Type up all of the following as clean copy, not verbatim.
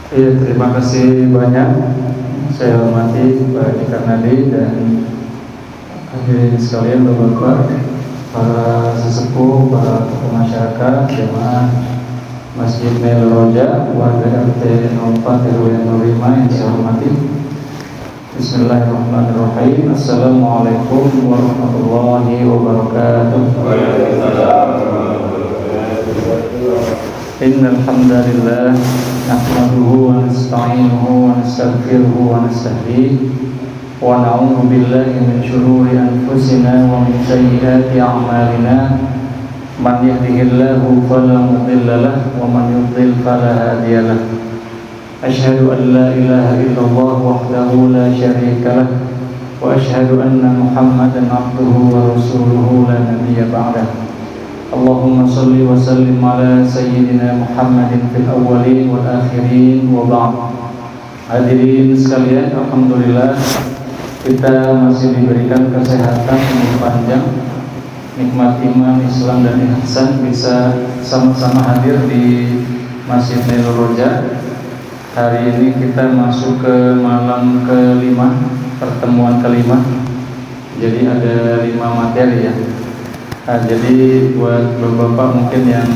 Iya, terima kasih banyak. Saya hormati Pak Jika Nadi dan hadirin sekalian, Bapak-bapak, para sesepuh, para tokoh masyarakat, jemaah Masjid Nail Roja, warga RT 04 RW 05 yang saya hormati. Bismillahirrahmanirrahim. Assalamualaikum warahmatullahi wabarakatuh. Innal hamdalillah nahmaduhu wa nasta'inuhu wa nastaghfiruhu wa nastahdihi wa na'udzu billahi min shururi anfusina wa min sayyiati a'malina. Man yahdihillahu fala mudilla lahu wa man yudlil fala hadiya lahu. Asyhadu an la ilaha illallah wahdahu la syarika lahu wa asyhadu anna Muhammadan abduhu wa rasuluhu la nabiyya ba'dahu. Allahumma salli wa sallim ala sayyidina Muhammadin fil awwalin wal akhirin wa ba'd. Hadirin sekalian, alhamdulillah kita masih diberikan kesehatan umur panjang, nikmat iman, Islam dan ihsan, bisa sama-sama hadir di Masjid Nail Roja. Hari ini kita masuk ke malam kelima, pertemuan kelima. Jadi ada 5 materi ya. Jadi buat bapak-bapak mungkin yang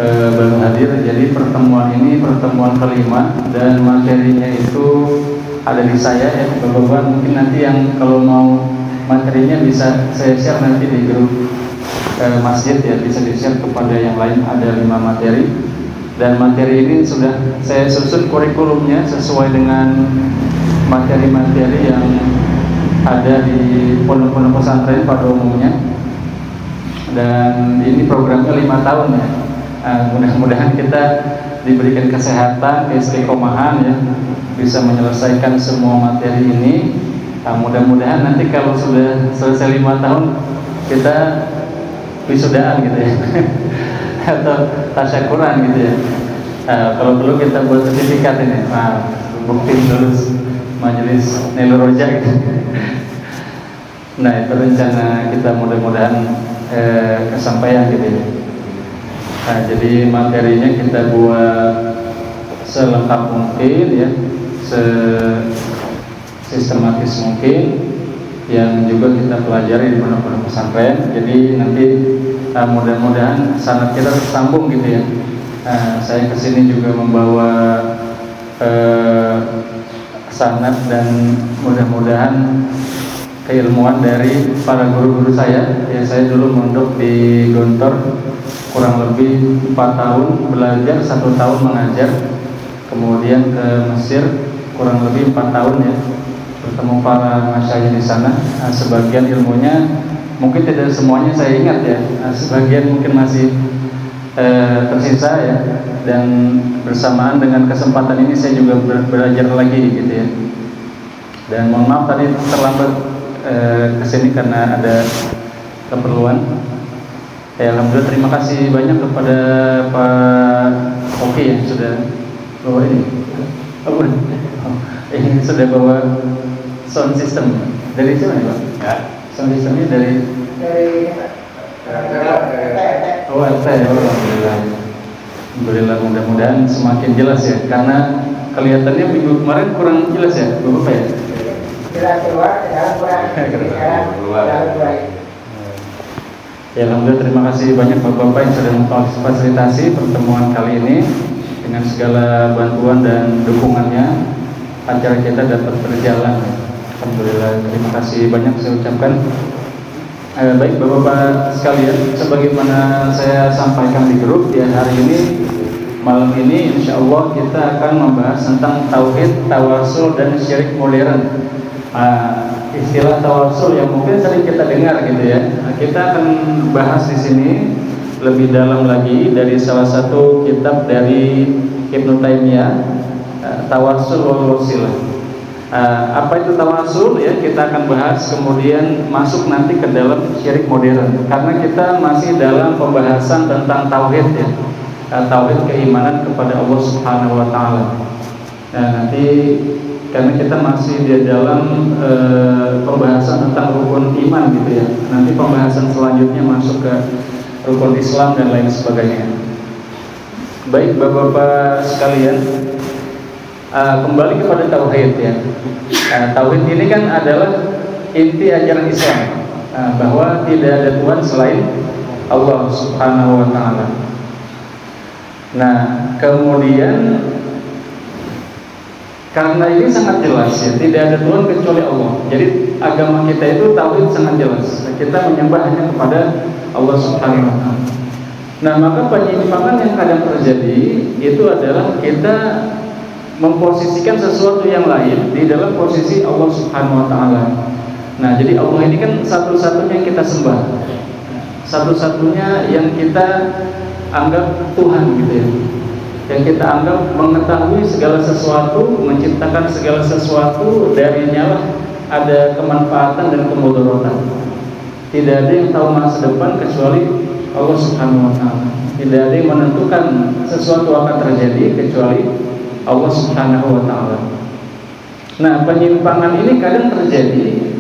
baru hadir, jadi pertemuan ini pertemuan kelima dan materinya itu ada di saya ya. Bapak-bapak mungkin nanti yang kalau mau materinya bisa saya share nanti di grup masjid ya, bisa di-share kepada yang lain. Ada 5 materi dan materi ini sudah saya susun kurikulumnya sesuai dengan materi-materi yang ada di pondok-pondok pesantren pada umumnya. Dan ini programnya 5 tahun ya. Mudah-mudahan kita diberikan kesehatan, keistiqomahan ya, bisa menyelesaikan semua materi ini. Mudah-mudahan nanti kalau sudah selesai 5 tahun kita wisudaan gitu ya atau tasyakuran gitu ya. Kalau perlu kita buat sertifikat ini, bukti lulus majelis Nail Roja gitu. Nah itu rencana kita, mudah-mudahan kesampaian gitu ya. Jadi materinya kita buat selengkap mungkin ya, sistematis mungkin, yang juga kita pelajari di pondok-pondok pesantren. Jadi nanti mudah-mudahan sanad kita tersambung gitu ya. Saya kesini juga membawa sanad dan mudah-mudahan keilmuan dari para guru-guru saya. Ya, saya dulu mondok di Gontor kurang lebih 4 tahun belajar, 1 tahun mengajar. Kemudian ke Mesir kurang lebih 4 tahun ya, bertemu para masyayikh di sana. Sebagian ilmunya mungkin tidak semuanya saya ingat ya, sebagian mungkin masih tersisa ya. Dan bersamaan dengan kesempatan ini saya juga belajar lagi gitu ya. Dan mohon maaf tadi terlambat kesini karena ada keperluan. Alhamdulillah, terima kasih banyak kepada Pak Oki yang sudah bawa ini. Ini sudah bawa sound system. Dari mana Pak? Ya. Sound systemnya dari Alhamdulillah. Alhamdulillah, mudah-mudahan semakin jelas ya, karena kelihatannya minggu kemarin kurang jelas ya, Bapak ya. Ya, alhamdulillah, terima kasih banyak Bapak-bapak yang sudah memfasilitasi pertemuan kali ini. Dengan segala bantuan dan dukungannya, acara kita dapat berjalan. Alhamdulillah, terima kasih banyak saya ucapkan. Baik Bapak-bapak sekalian, sebagaimana saya sampaikan di grup ya, hari ini malam ini insya Allah kita akan membahas tentang tauhid, tawasul dan syirik modern. Istilah tawasul yang mungkin sering kita dengar gitu ya. Kita akan bahas di sini lebih dalam lagi dari salah satu kitab dari Ibnu Taimiyah, Tawasul wal Wasilah. Apa itu tawasul ya, kita akan bahas, kemudian masuk nanti ke dalam syirik modern, karena kita masih dalam pembahasan tentang tauhid ya, tauhid keimanan kepada Allah Subhanahu wa taala. Nanti karena kita masih di dalam pembahasan tentang rukun iman gitu ya. Nanti pembahasan selanjutnya masuk ke rukun Islam dan lain sebagainya. Baik Bapak-bapak sekalian, kembali kepada tauhid ya. Tauhid ini kan adalah inti ajaran Islam, bahwa tidak ada Tuhan selain Allah Subhanahu wa taala. Nah, kemudian karena ini sangat jelas ya, tidak ada Tuhan kecuali Allah. Jadi agama kita itu tauhid sangat jelas. Kita menyembah hanya kepada Allah Subhanahu wa taala. Nah, maka penyimpangan yang kadang terjadi itu adalah kita memposisikan sesuatu yang lain di dalam posisi Allah Subhanahu wa taala. Nah, jadi Allah ini kan satu-satunya yang kita sembah. Satu-satunya yang kita anggap Tuhan gitu ya. Yang kita anggap mengetahui segala sesuatu, menciptakan segala sesuatu, darinya lah ada kemanfaatan dan kemudaratan. Tidak ada yang tahu masa depan kecuali Allah Subhanahu wa taala. Tidak ada yang menentukan sesuatu akan terjadi kecuali Allah Subhanahu wa taala. Nah, penyimpangan ini kadang terjadi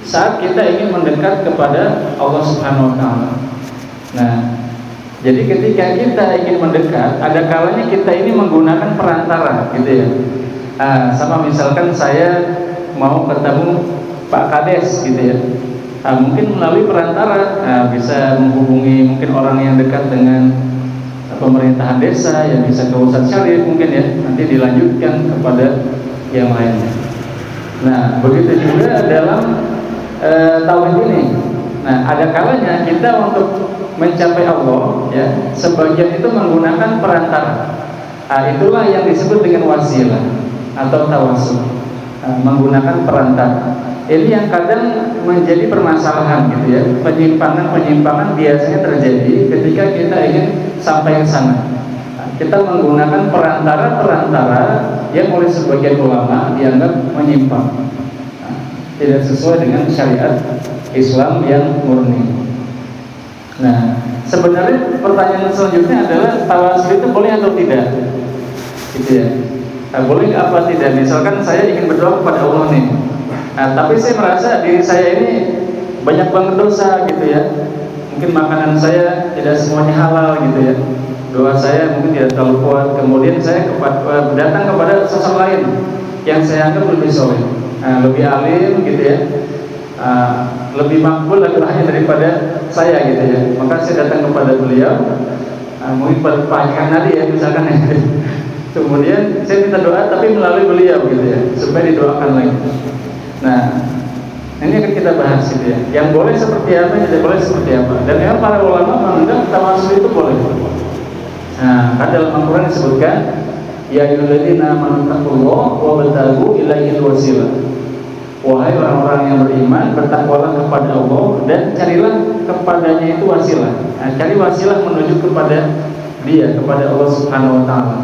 saat kita ingin mendekat kepada Allah Subhanahu wa taala. Nah, jadi ketika kita ingin mendekat, ada kalanya kita ini menggunakan perantara gitu ya. Sama misalkan saya mau ketemu Pak Kades gitu ya. Mungkin melalui perantara, bisa menghubungi mungkin orang yang dekat dengan pemerintahan desa, yang bisa ke Ustadz Syarif mungkin ya, nanti dilanjutkan kepada yang lainnya. Nah, begitu juga dalam tauhid ini. Nah, ada kalanya kita untuk mencapai Allah ya, sebagian itu menggunakan perantara. Itulah yang disebut dengan wasilah atau tawasul. Menggunakan perantara. Ini yang kadang menjadi permasalahan gitu ya. Penyimpangan biasanya terjadi ketika kita ingin sampai ke sana. Kita menggunakan perantara-perantara yang oleh sebagian ulama dianggap menyimpang, tidak sesuai dengan syariat Islam yang murni. Nah, sebenarnya pertanyaan selanjutnya adalah tawasul itu boleh atau tidak? Gitu ya. Boleh apa tidak? Misalkan saya ingin berdoa kepada Allah nih. Tapi saya merasa diri saya ini banyak banget dosa gitu ya. Mungkin makanan saya tidak semuanya halal gitu ya. Doa saya mungkin tidak terlalu kuat. Kemudian saya datang kepada sosok lain yang saya anggap lebih soleh, lebih alim gitu ya, lebih makbul lagi daripada saya gitu ya. Maka saya datang kepada beliau, mungkin pada Pak Nadi ya misalkan ya. Kemudian saya minta doa tapi melalui beliau gitu ya, supaya didoakan lagi. Nah, ini akan kita bahas gitu ya. Yang boleh seperti apa, yang tidak boleh seperti apa. Dan memang para ulama menganggap tawasul itu boleh. Nah, kan dalam Al-Quran disebutkan, ya ayyuhalladzina amanu taqullaha wabtaghu ilaihil wasilah. Wahai orang-orang yang beriman, bertakwalah kepada Allah dan carilah kepadanya itu wasilah. Nah, cari wasilah menuju kepada Dia, kepada Allah Subhanahu wa taala.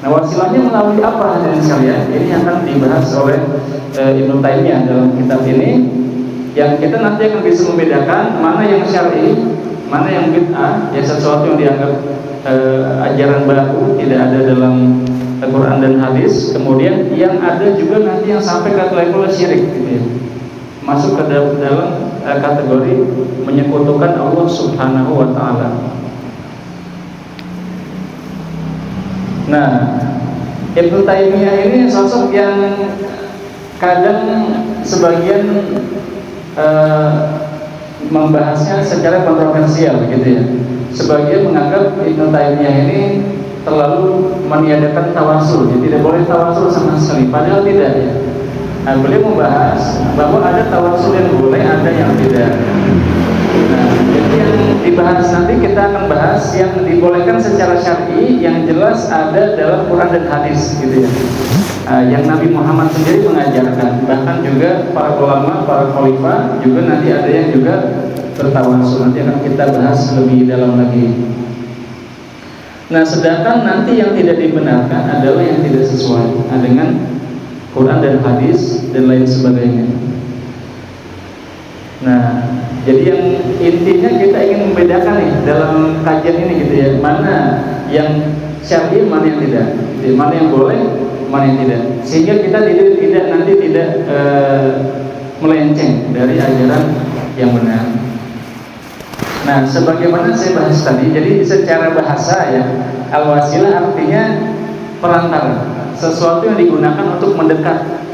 Nah, wasilahnya melalui apa hadirin sekalian? Ini akan dibahas oleh Ibnu Taimiyah dalam kitab ini, yang kita nanti akan bisa membedakan mana yang syar'i, mana yang bid'ah, ya sesuatu yang dianggap ajaran baru, tidak ada dalam Al-Quran dan hadis. Kemudian yang ada juga nanti yang sampai ke level syirik gitu ya. Masuk ke dalam kategori menyekutukan Allah Subhanahu wa taala. Nah, Ibnu Taimiyah ini sosok yang kadang sebagian membahasnya secara kontroversial gitu ya. Sebagian menganggap Ibnu Taimiyah ini terlalu meniadakan tawasul, jadi tidak boleh tawasul sama sekali. Padahal tidak ya. Nah, beliau membahas bahwa ada tawasul yang boleh, ada yang tidak. Nah, jadi yang dibahas nanti kita akan bahas yang dibolehkan secara syar'i, yang jelas ada dalam Quran dan hadis gitu ya. Yang Nabi Muhammad sendiri mengajarkan, bahkan juga para ulama, para khalifah juga nanti ada yang juga bertawasul. Nanti akan kita bahas lebih dalam lagi. Nah, sedangkan nanti yang tidak dibenarkan adalah yang tidak sesuai dengan Quran dan hadis dan lain sebagainya. Nah, jadi yang intinya kita ingin membedakan nih dalam kajian ini gitu ya, mana yang syar'i, mana yang tidak, mana yang boleh, mana yang tidak, sehingga kita tidak nanti melenceng dari ajaran yang benar. Nah, sebagaimana saya bahas tadi, jadi secara bahasa ya, al-wasilah artinya perantara. sesuatu yang digunakan untuk mendekat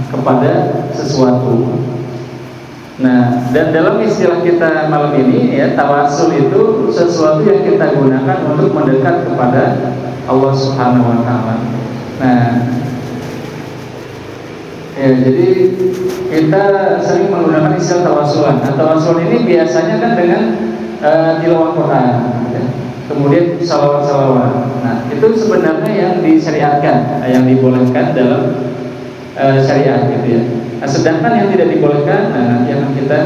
kepada sesuatu. Nah, dan dalam istilah kita malam ini ya, tawasul itu sesuatu yang kita gunakan untuk mendekat kepada Allah Subhanahu wa taala. Nah, ya, jadi kita sering menggunakan istilah tawasulan. Nah, tawasul ini biasanya kan dengan tilawah Quran, ya. Kemudian salawat-salawat. Nah, itu sebenarnya yang disyariatkan, yang dibolehkan dalam syariat gitu ya. Nah, sedangkan yang tidak dibolehkan, nanti akan kita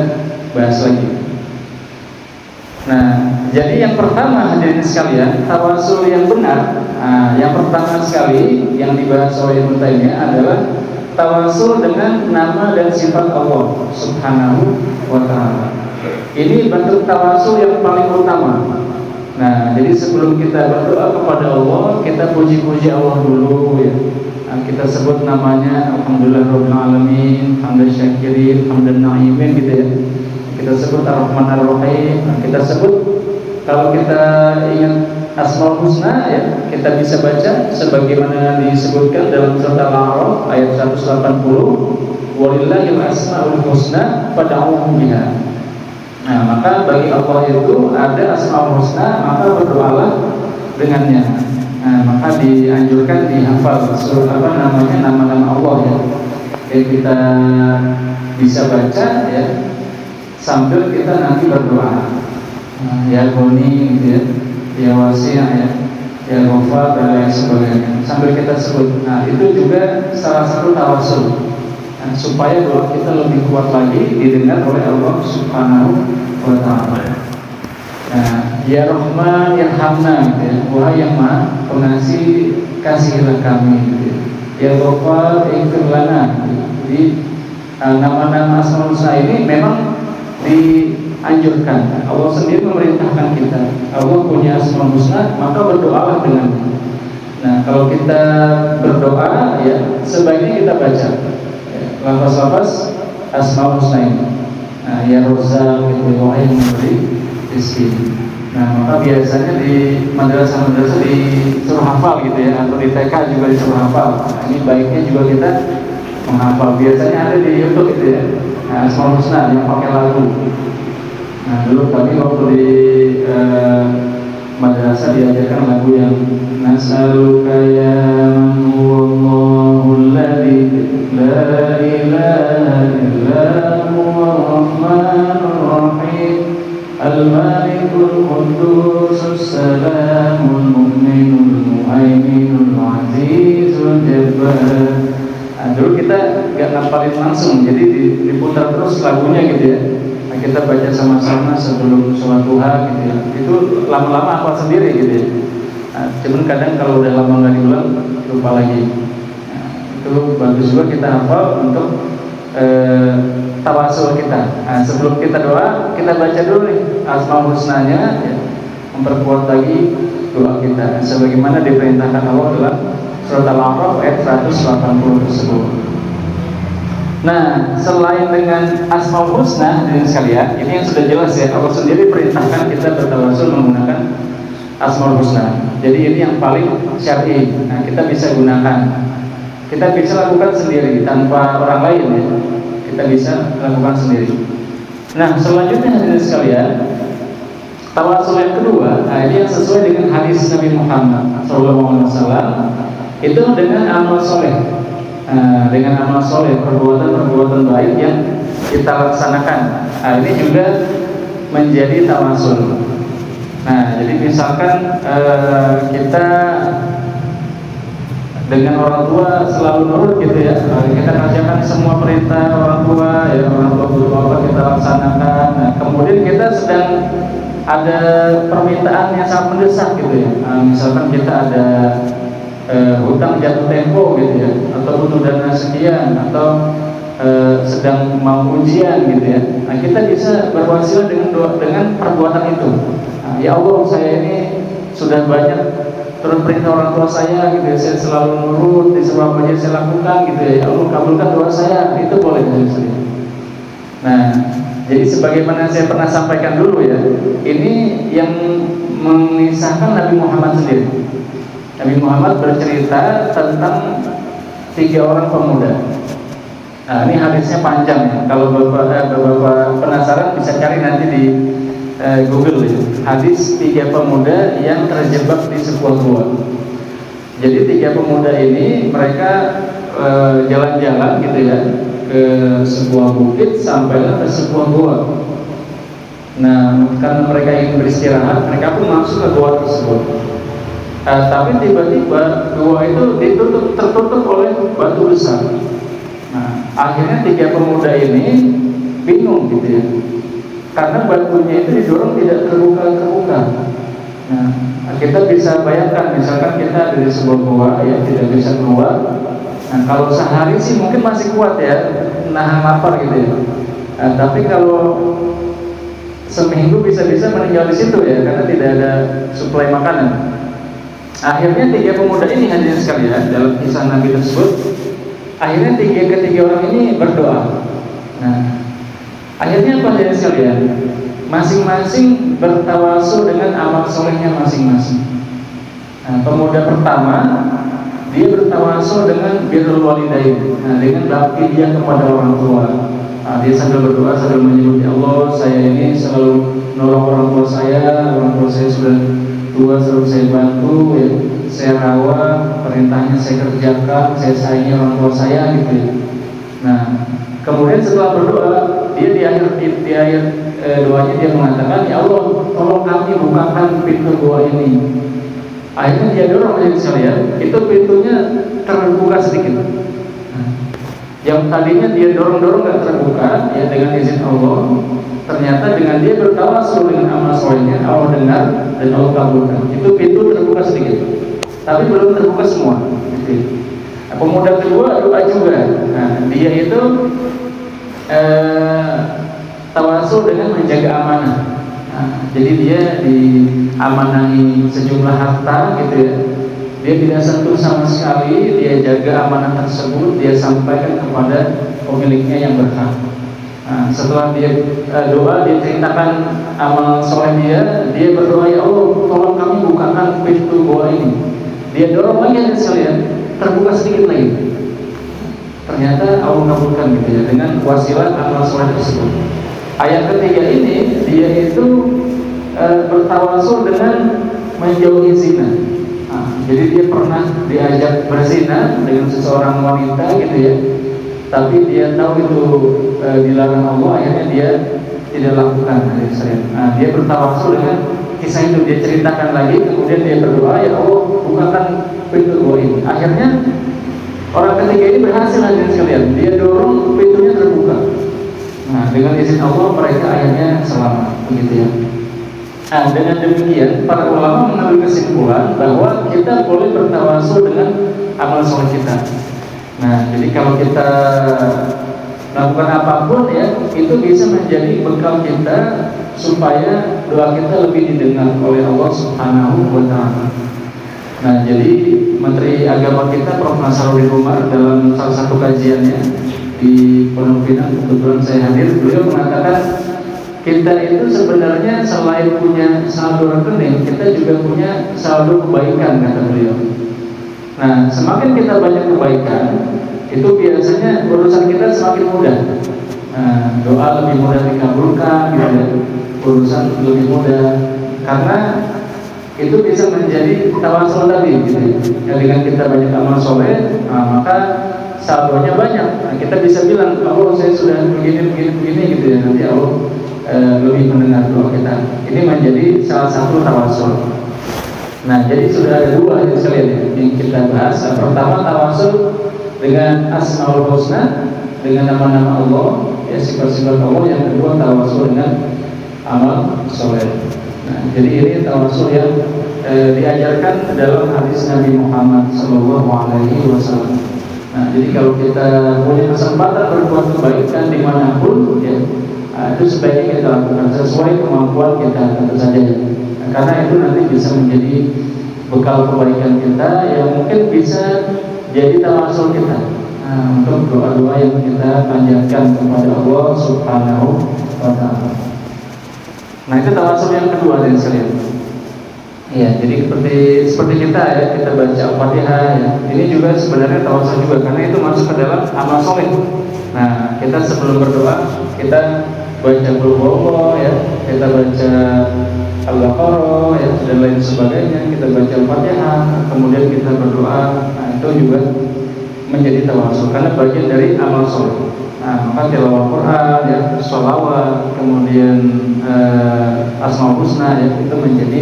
bahas lagi. Nah, jadi yang pertama hadirin sekalian, tawasul yang benar, yang pertama sekali yang dibahas oleh Ibnu Taimiyah adalah tawasul dengan nama dan sifat Allah Subhanahu wa taala. Ini bentuk tawasul yang paling utama. Nah, jadi sebelum kita berdoa kepada Allah, kita puji-puji Allah dulu ya. Kita sebut namanya Alhamdulillah Rabbil Alamin, Hamdan Syakirin, Hamdan Na'imin gitu ya. Kita sebut Ar-Rahman Ar-Rahim. Kita sebut, kalau kita ingat Asmaul Husna ya, kita bisa baca sebagaimana disebutkan dalam surat Al-A'raf ayat 180, Walillahil Asmaul Husna fad'uhu biha. Nah, maka bagi Allah itu ada Asmaul Husna, maka berdoalah dengannya. Nah, maka dianjurkan dihafal nama-nama Allah ya. Jadi kita bisa baca ya sambil kita nanti berdoa. Ya Ghani gitu ya, ya Wasi' ya Ghafar dan lain sebagainya. Sambil kita sebut. Nah, itu juga salah satu tawasul. Nah, supaya doa kita lebih kuat lagi didengar oleh Allah Subhanahu wa taala. Nah, ya Rahman Yarhamna gitu ya. Wahai yang Maha Pengasih, kasihilah kami gitu ya. Ya Ghafar ighfir lana gitu. Jadi nama-nama Asmaul Husna ini memang dianjurkan. Allah sendiri memerintahkan kita. Allah punya Asmaul Husna, maka berdoalah dengannya. Nah, kalau kita berdoa ya sebaiknya kita baca ya, lafaz-lafaz Asmaul Husna ini. Nah, ya Razzaq gitu, wahai memberi rezeki. Nah, maka biasanya di madrasah-madrasah disuruh hafal gitu ya, atau di TK juga disuruh hafal. Nah, ini baiknya juga kita menghafal. Biasanya ada di YouTube gitu ya. Nah, Asmaul Husna yang pakai lagu. Nah, dulu kami waktu di madrasah diajarkan lagu yang Nas'aluka ya man huwallahul ladzi la ilaha illa huwar rahmanur rahim Al-Malikul Qudusus Salamul Mu'minul Muhaiminul Azizul Jabbar. Nah, dulu kita gak ngapalin langsung, jadi diputar terus lagunya gitu ya. Nah, kita baca sama-sama sebelum sholat duha gitu ya. Itu lama-lama hafal sendiri gitu ya. Nah, cuman kadang kalau udah lama nggak diulang lupa lagi. Nah, itu bagus juga kita hafal untuk tawasul kita. Nah, sebelum kita doa, kita baca dulu nih Asmaul Husnanya ya, memperkuat lagi doa kita sebagaimana diperintahkan Allah dalam surat Al-A'raf ayat 180 tersebut. Nah, selain dengan Asmaul Husna dan sekalian, ini yang sudah jelas ya, Allah sendiri perintahkan kita bertawasul menggunakan Asmaul Husna. Jadi ini yang paling syar'i. Nah, kita bisa gunakan. Kita bisa lakukan sendiri tanpa orang lain ya. Kita bisa lakukan sendiri. Nah, selanjutnya hadirin sekalian, tawasul yang kedua, nah ini yang sesuai dengan hadis Nabi Muhammad SAW, itu dengan amal soleh. Nah, dengan amal soleh, perbuatan-perbuatan baik yang kita laksanakan. Nah, ini juga menjadi tawasul. Nah, jadi misalkan kita dengan orang tua selalu nurut gitu ya, kita kerjakan semua perintah orang tua ya, orang tua butuh apa kita laksanakan. Nah, kemudian kita sedang ada permintaan yang sangat mendesak gitu ya. Nah, misalkan kita ada hutang jatuh tempo gitu ya, atau butuh dana sekian, atau sedang mau ujian gitu ya. Nah, kita bisa berwasilah dengan perbuatan itu. Nah, ya Allah, saya ini sudah banyak turut perintah orang tua saya gitu ya, saya selalu nurut di semua apa yang saya lakukan gitu ya. Ya Allah, kabulkan doa saya. Itu boleh ya. Nah, jadi sebagaimana saya pernah sampaikan dulu ya, ini yang mengisahkan Nabi Muhammad sendiri. Nabi Muhammad bercerita tentang 3 orang pemuda. Nah, ini hadisnya panjang ya. Kalau bapak penasaran bisa cari nanti di Google ya. Hadis 3 pemuda yang terjebak di sebuah gua. Jadi 3 pemuda ini mereka jalan-jalan gitu ya ke sebuah bukit sampailah ke sebuah gua. Nah, karena mereka ingin beristirahat, mereka pun masuk ke gua tersebut. Tapi tiba-tiba gua itu tertutup oleh batu besar. Nah, akhirnya 3 pemuda ini bingung gitu ya, karena batunya itu didorong tidak terbuka. Nah, kita bisa bayangkan misalkan kita dari sebuah gua ya tidak bisa keluar. Nah, kalau sehari sih mungkin masih kuat ya, nahan lapar gitu ya. Tapi kalau seminggu bisa-bisa meninggal di situ ya, karena tidak ada suplai makanan. Akhirnya 3 pemuda ini hadirin sekalian dalam kisah Nabi tersebut, akhirnya ketiga orang ini berdoa. Nah, akhirnya apa hadirin sekalian? Masing-masing bertawasul dengan amal solehnya masing-masing. Nah, pemuda pertama dia bertawasul dengan birrul walidain, dengan bakti dia kepada orang tua. Dia sambil berdoa sambil menyebut, ya Allah, saya ini selalu nolong orang tua saya sudah tua, selalu saya bantu ya, saya rawat, perintahnya saya kerjakan, saya sayangi orang tua saya gitu ya. Nah, kemudian setelah berdoa, dia di akhir doanya dia mengatakan, ya Allah, tolong kami bukakan pintu gua ini. Akhirnya dia dorong aja sekalian, itu pintunya terbuka sedikit. Yang tadinya dia dorong-dorong gak terbuka ya, dengan izin Allah, ternyata dengan dia bertawasul dengan amal solehnya, Allah dengar dan Allah kabulkan. Itu pintu terbuka sedikit, tapi belum terbuka semua gitu. Nah, pemuda kedua doa juga. Nah, dia itu tawasul dengan menjaga amanah. Nah, jadi dia diamanahi sejumlah harta gitu ya, dia tidak sentuh sama sekali, dia jaga amanah tersebut, dia sampaikan kepada pemiliknya yang berhak. Nah, setelah dia doa, dia ceritakan amal soleh dia berdoa, ya Allah, tolong kami bukakan pintu gua ini. Dia dorong lagi sekalian, terbuka sedikit lagi. Ternyata Allah kabulkan gitu ya, dengan wasilah amal soleh tersebut. Ayat ketiga ini dia itu bertawasul dengan menjauhi zina. Jadi dia pernah diajak berzina dengan seseorang wanita gitu ya, tapi dia tahu itu dilarang Allah, akhirnya dia tidak lakukan. Dia bertawasul dengan kisah itu, dia ceritakan lagi, kemudian dia berdoa, ya Allah, bukakan pintu gua ini. Akhirnya orang ketiga ini berhasil hadirin sekalian, dia dorong pintunya terbuka. Nah, dengan izin Allah mereka akhirnya selamat, begitu ya. Nah, dengan demikian para ulama mengambil kesimpulan bahwa kita boleh bertawasul dengan amal soleh kita. Nah, jadi kalau kita melakukan apapun ya, itu bisa menjadi bekal kita supaya doa kita lebih didengar oleh Allah Subhanahu wa Ta'ala. Nah, jadi Menteri Agama kita Prof. Nasaruddin Umar dalam salah satu kajiannya di Pondok Pinang, kebetulan saya hadir, beliau mengatakan kita itu sebenarnya selain punya saldo rekening, kita juga punya saldo kebaikan, kata beliau. Nah, semakin kita banyak kebaikan, itu biasanya urusan kita semakin mudah. Nah, doa lebih mudah dikabulkan, gitu ya. Urusan lebih mudah, karena itu bisa menjadi tawasul tadi, gitu ya. Dengan kita banyak amal soleh, maka saldonya banyak. Nah, kita bisa bilang, oh saya sudah begini, gitu ya. Nanti Allah lebih mendengar doa kita. Ini menjadi salah satu tawasul. Nah, jadi sudah ada 2 yang sekalian yang kita bahas. Pertama, tawasul dengan Asmaul Husna, dengan nama-nama Allah, ya, sifat-sifat Allah. Yang kedua, tawasul dengan amal soleh. Nah, jadi ini tawasul yang diajarkan dalam hadis Nabi Muhammad SAW. Nah, jadi kalau kita punya kesempatan berbuat kebaikan dimanapun, ya, itu sebaiknya kita lakukan sesuai kemampuan kita tentu saja. Nah, karena itu nanti bisa menjadi bekal kebaikan kita yang mungkin bisa jadi tawasul kita untuk doa-doa yang kita panjatkan kepada Allah Subhanahu wa Ta'ala. Nah, itu tawasul yang kedua dari sekalian. Ya, jadi seperti kita ya, kita baca Al-Fatihah ya. Ini juga sebenarnya tawasul juga karena itu masuk ke dalam amal soleh. Nah, kita sebelum berdoa kita baca Qul huwallah ya, kita baca Al-Baqarah ya dan lain sebagainya, kita baca Al-Fatihah, kemudian kita berdoa. Nah, itu juga menjadi tawasul karena bagian dari amal soleh. Nah, maka tilawah Quran ya, sholawat, kemudian Asmaul Husna ya, itu menjadi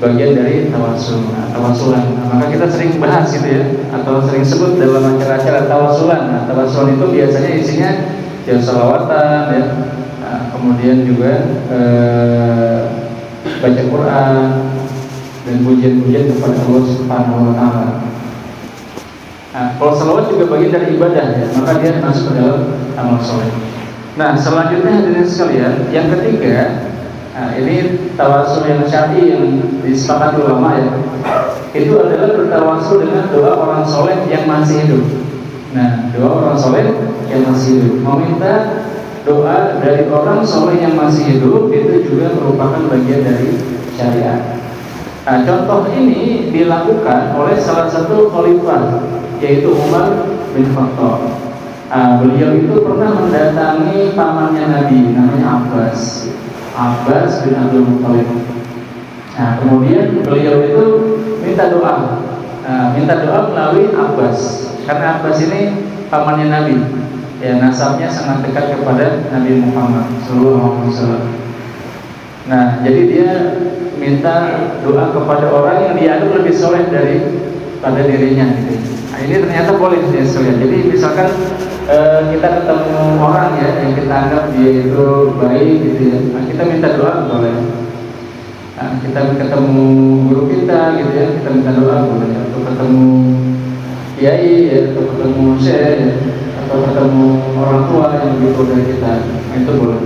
bagian dari tawasul. Nah, tawasulan. Nah, maka kita sering bahas gitu ya, atau sering sebut dalam acara-acara tawasulan. Nah, tawasulan itu biasanya isinya ya sholawatan ya, nah, kemudian juga baca Quran dan pujian-pujian kepada Allah Subhanahu Wa Taala. Nah, kalau sholawat juga bagian dari ibadah ya, maka dia masuk ke dalam amal soleh. Nah, selanjutnya hadirin sekalian, yang ketiga. Nah, ini tawasul yang syar'i yang disepakati ulama ya. Itu adalah bertawasul dengan doa orang soleh yang masih hidup. Nah, doa orang soleh yang masih hidup, meminta doa dari orang soleh yang masih hidup itu juga merupakan bagian dari syariat. Nah, contoh ini dilakukan oleh salah satu khalifah yaitu Umar bin Khattab. Nah, beliau itu pernah mendatangi pamannya Nabi namanya Abbas bin Abdul Muthalib. Nah, kemudian beliau itu minta doa, melalui Abbas, karena Abbas ini pamannya Nabi, ya nasabnya sangat dekat kepada Nabi Muhammad SAW. Nah, jadi dia minta doa kepada orang yang dianggap lebih soleh pada dirinya. Gitu. Nah, ini ternyata boleh ya sekalian. Jadi misalkan kita ketemu orang ya yang kita anggap dia itu baik gitu ya, nah, kita minta doa boleh. Nah, kita ketemu guru kita gitu ya, kita minta doa boleh. Atau ketemu kiai ya, atau ketemu syekh ya, atau ketemu orang tua yang lebih tua dari kita, nah, itu boleh.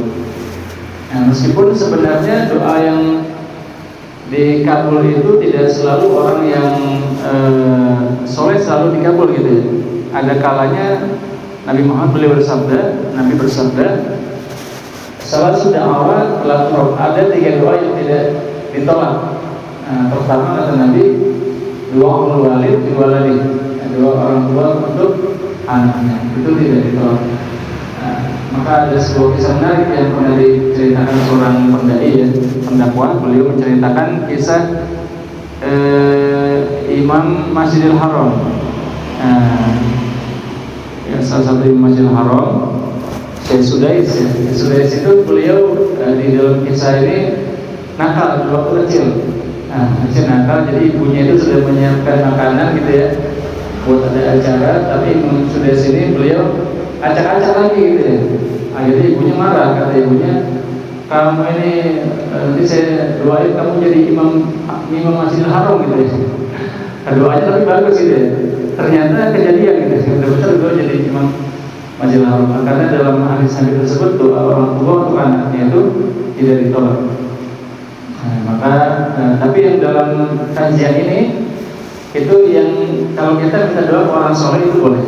Nah, meskipun sebenarnya doa yang dikabul itu tidak selalu orang yang soleh selalu dikabul gitu ya. Ada kalanya Nabi bersabda, salah sudah awal telah ada 3 doa yang tidak ditolak. Nah, pertama kata Nabi, doa walid waladi, doa orang tua untuk anaknya itu tidak ditolak. Nah, maka ada sebuah kisah menarik yang pernah diceritakan seorang pendakwah. Beliau menceritakan kisah Imam Masjidil Haram. Ya, salah satu Imam Masjidil Haram, Syekh Sudais ya. Sudais itu beliau di dalam kisah ini nakal waktu kecil. Nah, kecil nakal, jadi ibunya itu sudah menyiapkan makanan gitu ya buat ada acara, tapi Imam Sudais ini beliau acak-acak lagi gitu ya. Akhirnya ibunya marah, kata ibunya, kamu ini nanti saya doain kamu jadi imam Masjidil Haram gitu ya. Nah, doanya tapi bagus gitu ya. Ternyata kejadian gitu, betul-betul gue jadi imam Masjidil Haram. Karena dalam hadis Nabi tersebut doa orang tua untuk anaknya itu tidak ditolak. Nah, maka tapi yang dalam kajian ini itu yang kalau kita minta doa orang soleh itu boleh.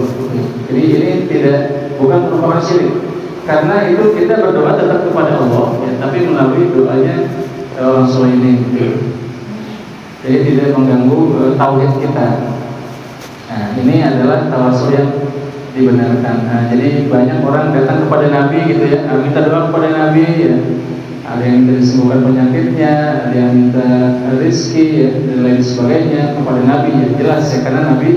Jadi ini bukan merupakan syirik, karena itu kita berdoa tetap kepada Allah, ya, tapi melalui doanya orang soleh ini. Gitu. Jadi tidak mengganggu tauhid kita. Nah, ini adalah tawasul yang dibenarkan. Nah, jadi banyak orang datang kepada Nabi gitu ya, minta doa kepada Nabi ya. Ada yang minta disembuhkan penyakitnya, ada yang minta rezeki ya, dan lain sebagainya kepada Nabi ya. Jelas ya, karena Nabi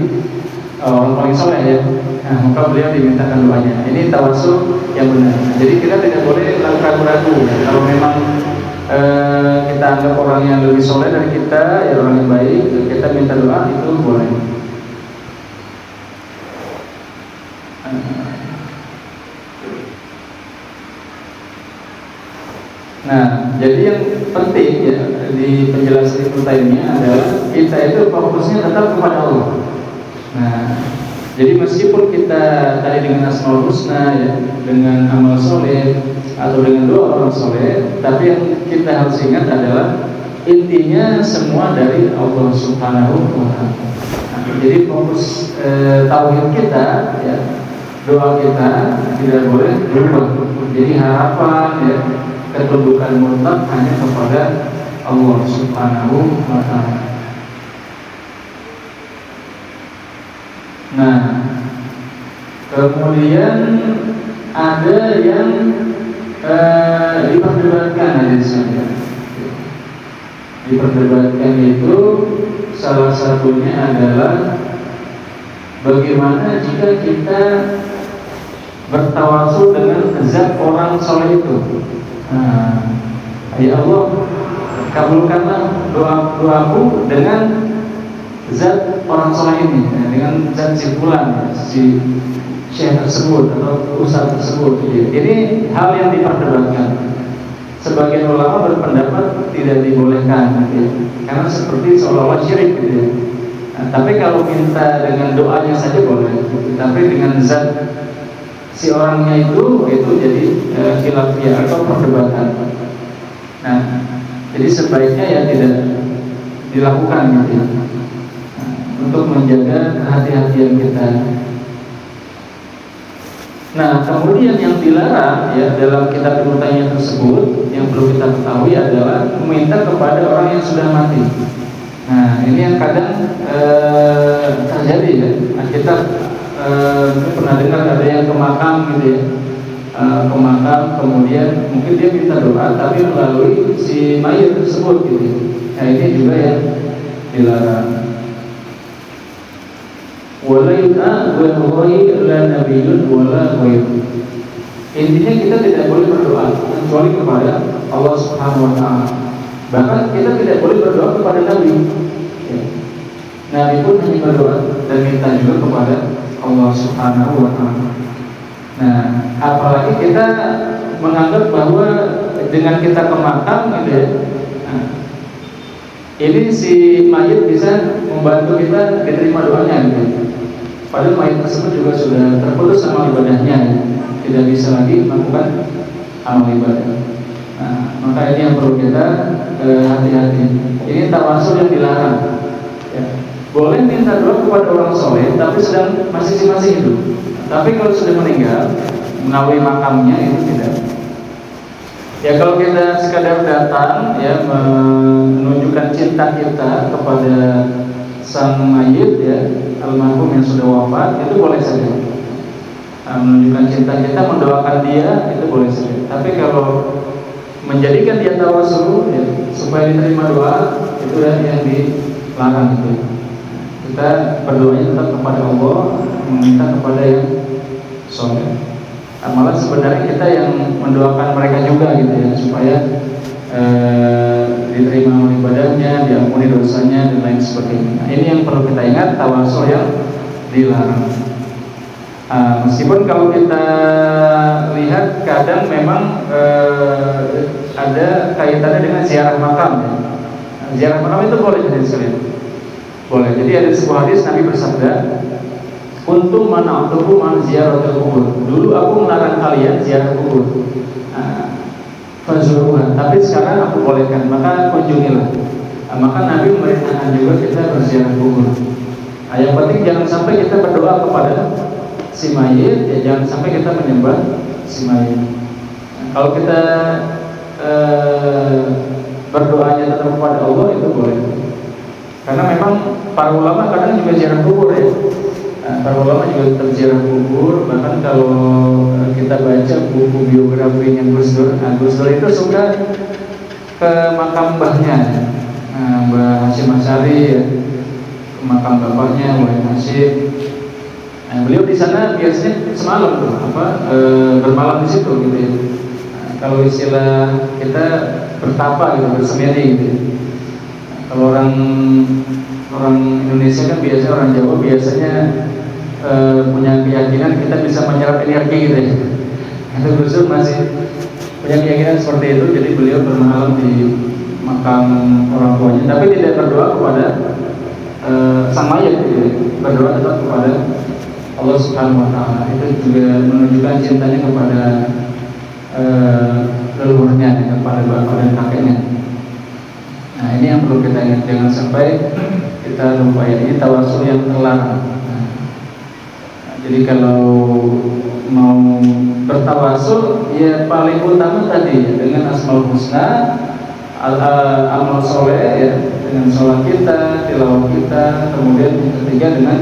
orang paling soleh ya. Nah, maka beliau dimintakan doanya. Ini tawasul yang benar. Nah, jadi kita tidak boleh ragu-ragu ya. Kalau memang kita anggap orang yang lebih soleh dari kita, ya orang yang baik, kita minta doa itu boleh. Nah, jadi yang penting ya di penjelasan Ibnu Taimiyah adalah kita itu fokusnya tetap kepada Allah. Nah, jadi meskipun kita tadi dengan Asmaul Husna ya, dengan amal soleh atau dengan doa orang soleh, tapi yang kita harus ingat adalah intinya semua dari Allah Subhanahu wa Ta'ala. Nah, jadi fokus tauhid kita ya, doa kita tidak boleh berubah. Jadi harapan ya, ketundukan mutlak hanya kepada Allah Subhanahu wa Ta'ala. Nah, kemudian ada yang diperdebatkan di sana. Diperdebatkan itu salah satunya adalah bagaimana jika kita bertawasul dengan zat orang soleh itu. Ya Allah, kabulkanlah doaku dengan zat orang soleh ini, dengan zat si fulan, si syekh tersebut atau ustaz tersebut. Ini hal yang diperdebatkan. Sebagian ulama berpendapat tidak dibolehkan, karena seperti seolah-olah syirik, tapi kalau minta dengan doanya saja boleh, tapi dengan zat si orangnya itu jadi khilafiyah atau perdebatan. Nah, jadi sebaiknya ya tidak dilakukan untuk menjaga kehati-hatian kita. Nah, kemudian yang dilarang ya dalam kitab Ibnu Taimiyah tersebut yang perlu kita ketahui adalah meminta kepada orang yang sudah mati. Nah, ini yang kadang terjadi ya. Kita pernah dengar ada yang ke makam gitu ya, ke makam kemudian mungkin dia minta doa tapi melalui si mayat tersebut gitu. Nah, ini juga yang dilarang. Wala yud'a ghairi la nabiyyun wala ghairu. Intinya kita tidak boleh berdoa kecuali kepada Allah Subhanahu wa Ta'ala. Bahkan kita tidak boleh berdoa kepada Nabi. Nabi pun hanya berdoa dan minta juga kepada Allah Subhanahu wa Ta'ala. Nah, apalagi kita menganggap bahwa dengan kita ke makam gitu ya, ini si mayit bisa membantu kita diterima doanya gitu. Padahal mayit tersebut juga sudah terputus amal ibadahnya, tidak bisa lagi melakukan amal ibadah. Nah, maka ini yang perlu kita hati-hati. Ini tawasul yang dilarang. Ya. Boleh minta doa kepada orang soleh, tapi sedang masih hidup. Tapi kalau sudah meninggal, melalui makamnya itu tidak. Ya kalau kita sekadar datang ya menunjukkan cinta kita kepada sang mayit ya, almarhum yang sudah wafat, itu boleh saja. Menunjukkan cinta kita, mendoakan dia, itu boleh saja. Tapi kalau menjadikan dia tawasul ya, supaya diterima doa, itu yang dilarang itu. Kita berdoanya tetap kepada Allah, meminta kepada yang soleh. Malah sebenarnya kita yang mendoakan mereka juga gitu ya, supaya diterima ibadahnya, diampuni dosanya dan lain sebagainya. Nah, ini yang perlu kita ingat, tawasul yang dilarang. Meskipun kalau kita lihat kadang memang ada kaitannya dengan ziarah makam ya. Ziarah makam itu boleh jadi sekalian. Boleh. Jadi ada sebuah hadis Nabi bersabda, "Kuntu mana'tuhu man ziyaratil kubur." Dulu aku melarang kalian ziarah kubur. Fazuruha. Tapi sekarang aku bolehkan, maka kunjungilah. Maka Nabi memerintahkan juga kita berziarah kubur. Yang penting jangan sampai kita berdoa kepada si mayit, ya jangan sampai kita menyembah si mayit. Kalau kita berdoanya tetap kepada Allah itu boleh. Karena memang para ulama kadang juga ziarah kubur ya. Para ulama juga tetap ziarah kubur. Bahkan kalau kita baca buku biografinya Gus Dur, Gus Dur itu suka ke makam mbahnya, Mbah Hasyim Asy'ari ya, ke makam bapaknya Mbah Hasyim. Beliau di sana biasanya semalam tuh, bermalam di situ gitu ya. Kalau istilah kita bertapa gitu, bersemedi gitu. Kalau orang Indonesia kan biasanya, orang Jawa biasanya punya keyakinan kita bisa menyerap energi gitu ya. Itu Gus Dur masih punya keyakinan seperti itu, jadi beliau bermalam di makam orang tuanya, tapi tidak berdoa kepada sang mayat gitu ya. Berdoa tetap kepada Allah Subhanahu wa Ta'ala. Itu juga menunjukkan cintanya kepada leluhurnya, kepada bapak dan kakeknya. Nah, ini yang perlu kita ingat, jangan sampai kita lupa ya. Ini tawasul yang terlarang. Jadi kalau mau bertawasul ya paling utama tadi dengan Asmaul Husna amal soleh ya, dengan sholat kita, tilawah kita, kemudian yang ketiga dengan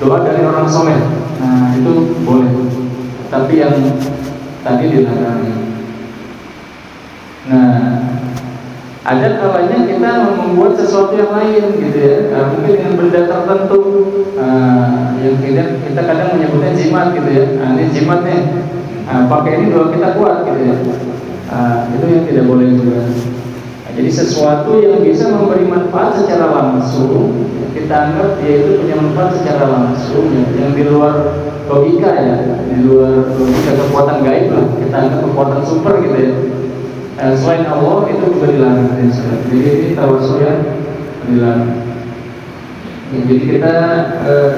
doa dari orang soleh. Nah itu boleh, tapi yang tadi dilarang. Nah ada kalanya kita membuat sesuatu yang lain gitu ya, mungkin dengan benda tertentu, yang kita kadang menyebutnya jimat gitu ya. Ini jimat nih, pakai ini doa kita kuat gitu ya. Itu yang tidak boleh juga. Jadi sesuatu yang bisa memberi manfaat secara langsung, kita anggap dia itu punya manfaat secara langsung ya, yang di luar logika ya, di luar logika kekuatan gaib lah, kita anggap kekuatan super gitu ya. Selain Allah itu juga dilarang. Jadi ini tawasul yang dilarang. Ya, jadi kita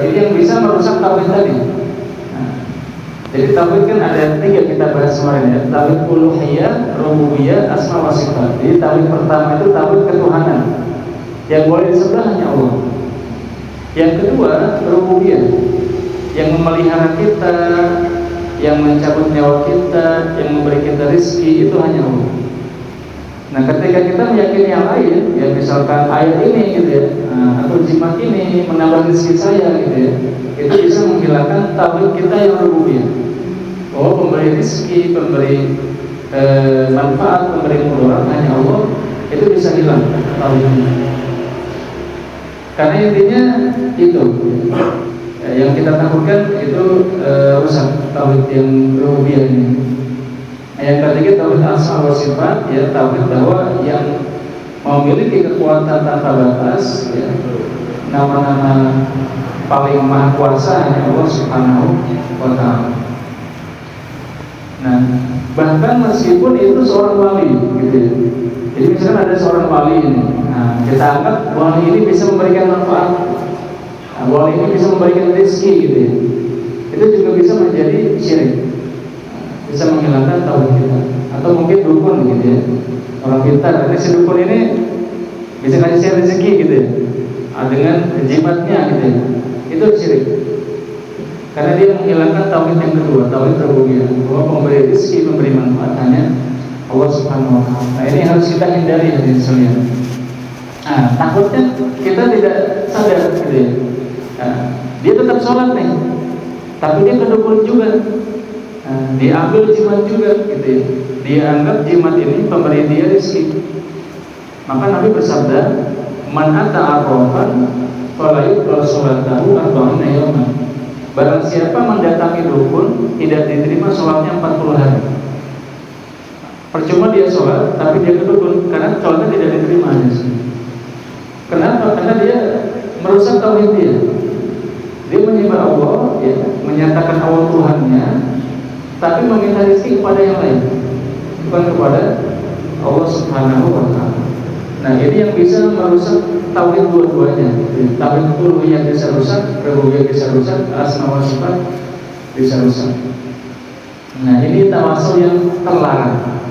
ini yang bisa merusak tauhid tadi. Jadi tauhid kan ada 3 kita bahas kemarin ya. Tauhid uluhiyah, rububiyah, asma wa sifat. Jadi tauhid pertama itu tauhid ketuhanan. Yang boleh disembah hanya Allah. Yang kedua rububiyah, yang memelihara kita, yang mencabut nyawa kita, yang memberi kita rezeki, itu hanya Allah. Nah ketika kita meyakini yang lain, ya misalkan air ini gitu ya, atau jimat ini menambah rezeki saya gitu ya, itu bisa menghilangkan tauhid kita yang rububiyah. Oh pemberi rezeki, pemberi manfaat, pemberi mudarat hanya Allah, itu bisa hilang tauhidnya. Karena intinya itu yang kita takutkan itu rusak tauhid yang rububiyah ini. Yang ketiga tauhid asma wa sifat, ya tauhid bahwa yang memiliki kekuatan tanpa batas ya, nama-nama paling maha kuasa hanya Allah Subhanahu wa ta'ala. Nah, bahkan meskipun itu seorang wali gitu ya. Jadi misalkan ada seorang wali ini, nah, kita anggap wali ini bisa memberikan manfaat, wali ini bisa memberikan rezeki gitu ya. Itu juga bisa menjadi syirik, bisa menghilangkan tauhid kita. Atau mungkin dukun gitu ya, orang pintar, karena si dukun ini bisa kasih rezeki gitu ya, dengan jimatnya gitu ya. Itu syirik, karena dia menghilangkan tauhid yang kedua, tauhid rububiyah, bahwa pemberi rezeki, pemberi manfaat hanya Allah Subhanahu wa ta'ala. Nah ini harus kita hindari hadirin sekalian. Nah takutnya kita tidak sadar gitu ya. Dia tetap sholat nih, tapi dia kedukun juga. Diambil jimat juga gitu ya. Dia anggap jimat ini pemberi dia rezeki. Maka Nabi bersabda, man ata arrafan fala yuqbal sholatahu arba'ina yawman. Barang siapa mendatangi dukun, tidak diterima sholatnya 40 hari. Percuma dia sholat, tapi dia kedukun, karena sholatnya tidak diterima. Kenapa? Karena dia merusak tauhid dia. Dia menyembah Allah, ya, menyatakan Allah Tuhannya, tapi meminta rezeki kepada yang lain, bukan kepada Allah Subhanahu wa ta'ala. Nah ini yang bisa merusak tauhid dua-duanya. Tauhid uluhiyah bisa rusak, rububiyah bisa rusak, asma wa sifat bisa rusak. Nah ini tawasul yang terlarang.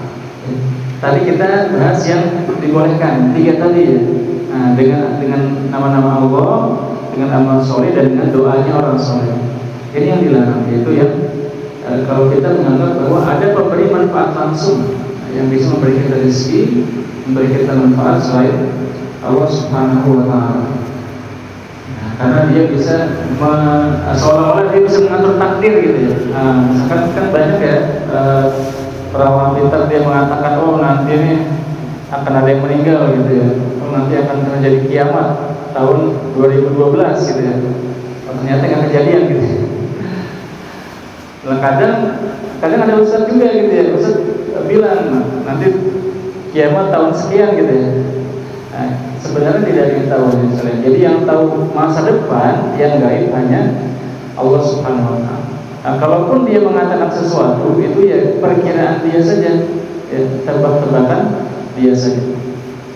Tadi kita bahas yang dibolehkan 3 tadi ya. Nah, dengan nama-nama Allah, dengan amal soleh, dan dengan doanya orang soleh. Ini yang dilarang, yaitu yang kalau kita menganggap bahwa ada pemberi manfaat langsung yang bisa memberi kita rezeki, memberi kita manfaat selain Allah Subhanahu wa ta'ala. Nah, karena dia bisa seolah-olah dia bisa mengatur takdir gitu ya. Misalkan kan banyak ya orang pintar, dia mengatakan oh nanti ini akan ada yang meninggal gitu ya, oh nanti akan terjadi kiamat tahun 2012 gitu ya. Oh, ternyata nggak kejadian gitu ya. Nah, kadang ada ustaz juga gitu ya, ustaz bilang nanti kiamat tahun sekian gitu ya. Nah, sebenarnya tidak ada yang tahu misalnya. Jadi yang tahu masa depan, yang gaib hanya Allah Subhanahu wa ta'ala. Nah, kalaupun dia mengatakan sesuatu, itu ya perkiraan dia saja, ya, tebak-tebakan dia saja.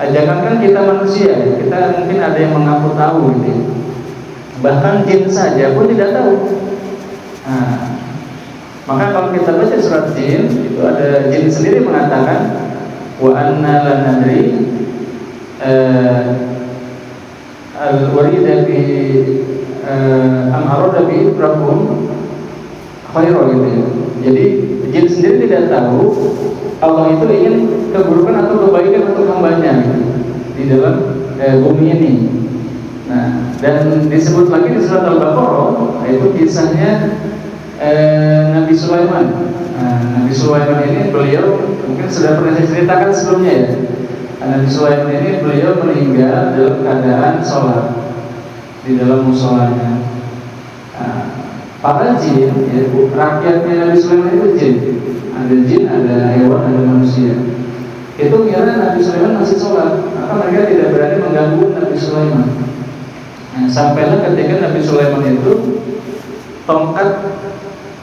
Nah, jangankan kita manusia, ya, kita mungkin ada yang mengaku tahu gitu ya. Bahkan jin saja pun tidak tahu. Nah, maka kalau kita baca surat jin, itu ada jin sendiri mengatakan wa anna la nadri al-warida bi am arada bi rabbuhum khairah gitu ya. Jadi Jin sendiri tidak tahu Allah itu ingin keburukan atau kebaikan untuk hambanya gitu, di dalam bumi ini. Nah, dan disebut lagi di surat Al-Baqarah, itu kisahnya Nabi Sulaiman. Nabi Sulaiman ini beliau mungkin sudah pernah saya ceritakan sebelumnya ya. Nabi Sulaiman ini beliau meninggal dalam keadaan sholat di dalam musholanya. Para jin, ya, rakyatnya Nabi Sulaiman itu jin. Ada jin, ada hewan, ada manusia. Itu kira Nabi Sulaiman masih sholat, maka mereka tidak berani mengganggu Nabi Sulaiman. Sampailah ketika Nabi Sulaiman itu tongkat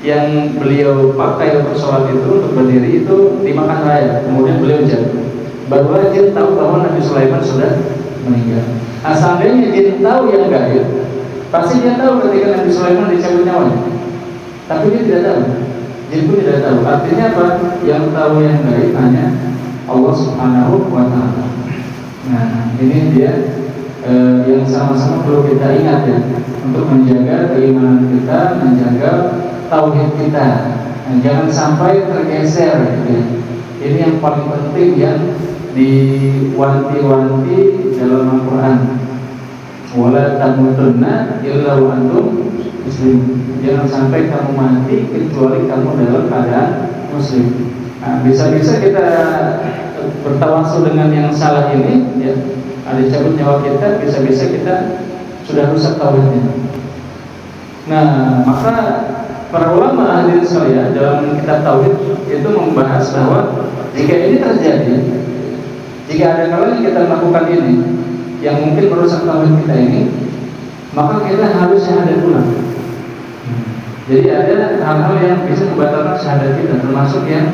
yang beliau pakai untuk sholat itu, untuk berdiri itu dimakan raya. Kemudian beliau jatuh. Barulah jin tahu bahwa Nabi Sulaiman sudah meninggal. Seandainya jin tahu yang gaib, pasti dia tahu ketika Nabi Sulaiman dicabut nyawanya. Tapi dia tidak tahu. Jin pun tidak tahu. Artinya apa? Yang tahu yang gaib hanya Allah Subhanahu wa Ta'ala. Nah, ini dia yang sama-sama perlu kita ingat ya, untuk menjaga keimanan kita, menjaga tauhid kita. Nah, jangan sampai tergeser gitu ya. Ini yang paling penting yang diwanti-wanti dalam Al-Quran. Wala tamutunna illa wa antum muslim. Jangan sampai kamu mati kecuali kamu dalam keadaan muslim. Nah, bisa-bisa kita bertawasul dengan yang salah ini ya, ada cabut nyawa kita, bisa-bisa kita sudah rusak tauhidnya. Nah, maka para ulama hadirin sekalian dalam kitab tauhid itu membahas bahwa jika ini terjadi, jika ada kalanya kita melakukan ini yang mungkin merusak tauhid kita ini, maka kita harus syahadat ulang. Jadi ada hal-hal yang bisa membatalkan syahadat kita, termasuk yang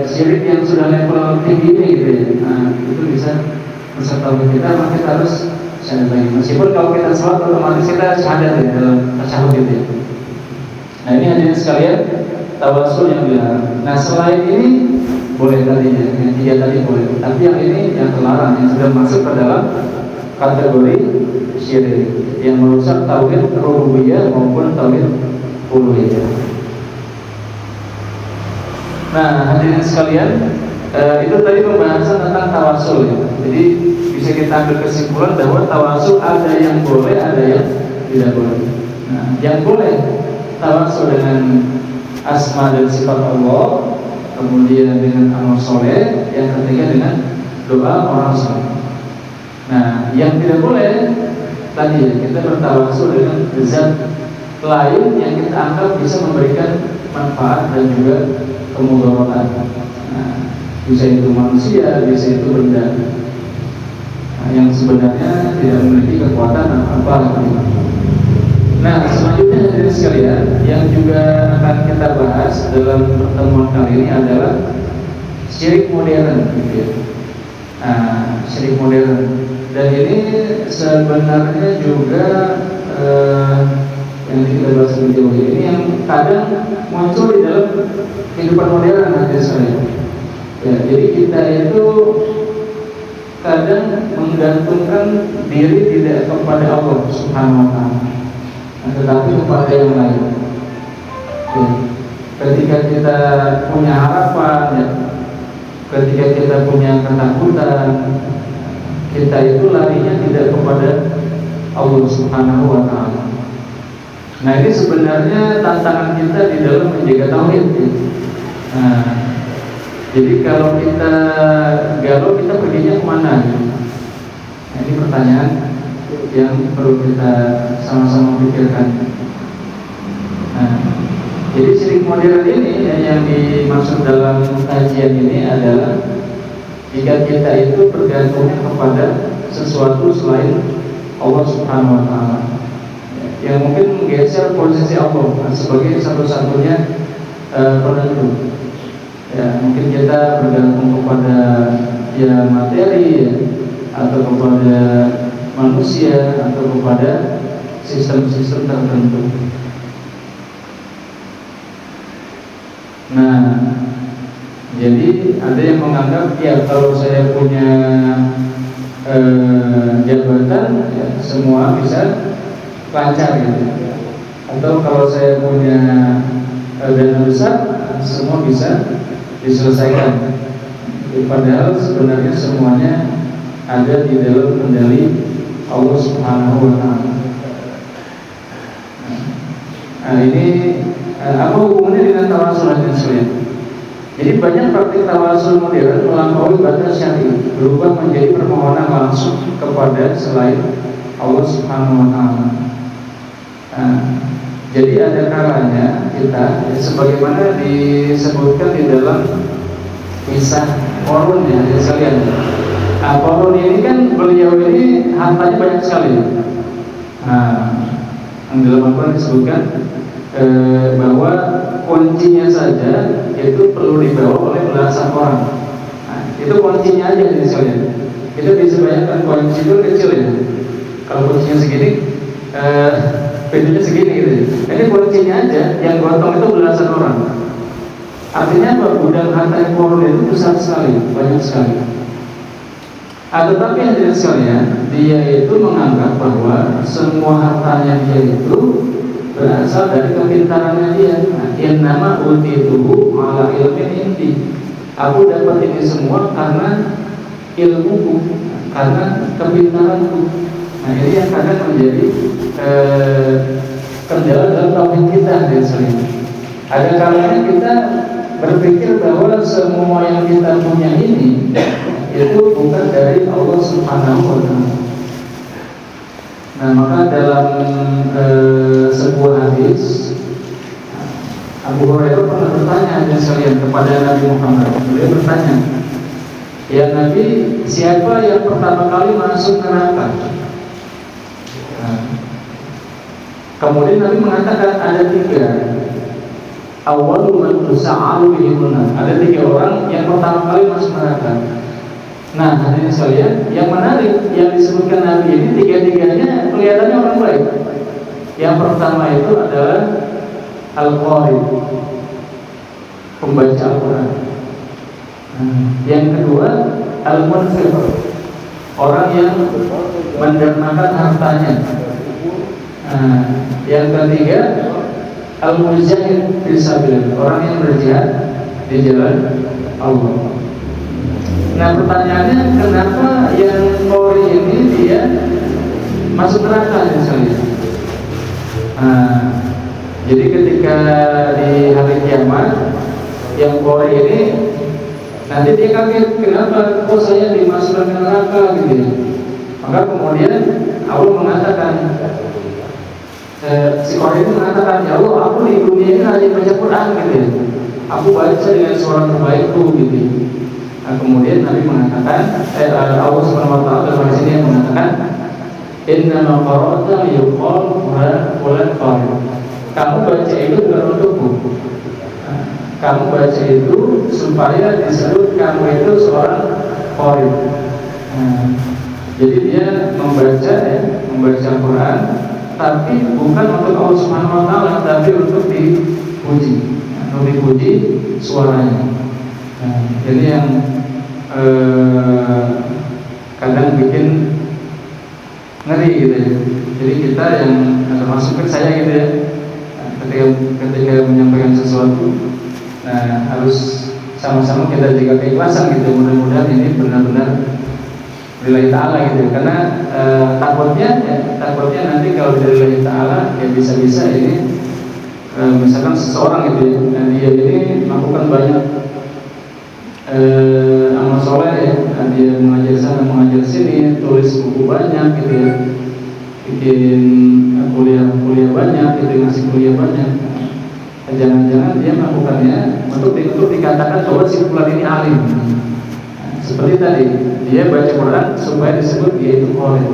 syirik yang sudah level tinggi ini gitu ya. Nah, itu bisa merusak tauhid kita, maka kita harus syahadat lagi. Meskipun kalau kita sholat otomatis kita syahadat ya dalam tasyahud gitu ya. Nah, ini hadirin sekalian, tawasul yang dilarang. Nah, selain ini boleh tadi ya, yang tiga tadi boleh. Tapi yang ini yang terlarang, yang sudah masuk ke dalam kategori syirik yang merusak tauhid rububiyah maupun tauhid uluhiyah. Nah, hadirin sekalian, itu tadi pembahasan tentang tawasul ya. Jadi bisa kita ambil kesimpulan bahwa tawasul ada yang boleh, ada yang tidak boleh. Nah, yang boleh tawasul dengan asma dan sifat Allah, kemudian dengan amal soleh, yang ketiga dengan doa orang soleh. Nah, yang tidak boleh tadi ya, kita bertawasul dengan zat lain yang kita anggap bisa memberikan manfaat dan juga kemudaratan. Nah, bisa itu manusia, bisa itu benda, yang sebenarnya tidak memiliki kekuatan apa-apa. Nah, selanjutnya hadirin sekalian, yang juga akan kita bahas dalam pertemuan kali ini adalah syirik modern, gitu ya. Nah, syirik modern, dan ini sebenarnya juga yang kita bahas lebih jauh ini yang kadang muncul di dalam kehidupan modern hadirin sekalian. Ya, jadi kita itu kadang menggantungkan diri tidak kepada Allah Subhanahu wa Ta'ala, tetapi kepada yang lain. Ya. Ketika kita punya harapan, ya, ketika kita punya ketakutan, kita itu larinya tidak kepada Allah Subhanahu wa Ta'ala. Nah, ini sebenarnya tantangan kita di dalam menjaga tauhid. Ya. Nah, jadi kalau kita galau, kita perginya kemana? Ya? Nah, ini pertanyaan yang perlu kita sama-sama pikirkan. Nah, jadi syirik modern ini yang dimaksud dalam kajian ini adalah jika kita itu bergantung kepada sesuatu selain Allah Subhanahu wa Ta'ala, yang mungkin menggeser posisi Allah sebagai satu-satunya penentu. Ya, mungkin kita bergantung kepada ya materi ya, atau kepada manusia atau kepada sistem-sistem tertentu. Nah, jadi ada yang menganggap ya kalau saya punya jabatan ya, semua bisa lancar gitu. Atau kalau saya punya dana besar, semua bisa diselesaikan. Padahal sebenarnya semuanya ada di dalam kendali Allah Subhanahu wa Ta'ala. Nah, ini apa hubungannya dengan tawasul dan syariat? Jadi banyak praktik tawasul modern melampaui batas syar'i, berubah menjadi permohonan langsung kepada selain Allah Subhanahu wa Ta'ala. Nah, jadi ada kalanya kita, sebagaimana disebutkan di dalam kisah Qarun ya, sekalian. Nah, Qarun ini kan beliau ini hartanya banyak sekali. Nah, yang dalam Al-Quran disebutkan bahwa kuncinya saja itu perlu dibawa oleh belasan orang. Nah, itu kuncinya aja nih sekalian. Kita bisa bayangkan kunci itu kecil ya. Kalau kuncinya segini, pintunya segini gitu. Ini kuncinya aja yang gotong itu belasan orang. Artinya apa? Gudang harta Qarun itu besar sekali, banyak sekali. Tetapi yang tidak sekalian, dia itu menganggap bahwa semua hartanya dia itu berasal dari kepintarannya dia. Yang nama utituhu ala ilmin inti. Aku dapat ini semua karena ilmuku, karena kepintaranku. Nah, ini yang kadang menjadi kendala dalam tauhid kita dan sebagainya. Ada kalanya kita berpikir bahwa semua yang kita punya ini itu bukan dari Allah Subhanahu wa Ta'ala. Nah, maka dalam sebuah hadis Abu Hurairah pernah bertanya sekalian kepada Nabi Muhammad. Beliau bertanya, "Ya Nabi, siapa yang pertama kali masuk neraka?" Kemudian Nabi mengatakan ada 3. Awwalu man tusa'alu bihim. Ada 3 orang yang pertama kali masuk neraka. Nah, hadirin sekalian, yang menarik yang disebutkan Nabi ini 3-tiganya kelihatannya orang baik. Yang pertama itu adalah Al-Qari, pembaca Al-Quran. Yang kedua Al-Munfiq, orang yang mendermakan hartanya. Yang ketiga Al-Mujahid fisabilillah, orang yang berjihad di jalan Allah. Nah, pertanyaannya, kenapa yang Qari ini dia masuk neraka misalnya? Jadi ketika di hari kiamat, yang Qari ini nanti dia kaget, kenapa kok saya dimasukkan ke neraka gitu ya. Maka kemudian Allah mengatakan, si Qari itu mengatakan, "Ya Allah, aku di dunia ini hanya baca Quran gitu ya. Aku baca dengan suara terbaikku gitu." Nah, kemudian Nabi mengatakan, Allah Subhanahu wa Ta'ala dalam hadis ini mengatakan, "Innama qara'ta yuqal fulan qari." Kamu baca itu bukan untukku. Kamu baca itu supaya disebut kamu itu seorang qari. Jadi dia membaca Al-Quran, tapi bukan untuk Allah Subhanahu wa Ta'ala, tapi untuk dipuji, untuk dipuji suaranya. Jadi yang kadang bikin ngeri gitu ya. Jadi kita yang termasuk saya gitu ya, ketika menyampaikan sesuatu, nah harus sama-sama kita jaga keikhlasan gitu. Mudah-mudahan ini benar-benar lillahi ta'ala gitu. Karena takutnya nanti kalau dari lillahi ta'ala ya bisa-bisa ini misalkan seseorang gitu ya, dan dia ini melakukan banyak amal soleh ya, dia mengajar sana mengajar sini, tulis buku banyak gitu ya, bikin kuliah banyak gitu, ngasih kuliah banyak. Jangan-jangan dia melakukannya untuk dikatakan bahwa si fulan ini alim. Seperti tadi, dia baca Quran supaya disebut dia itu qari.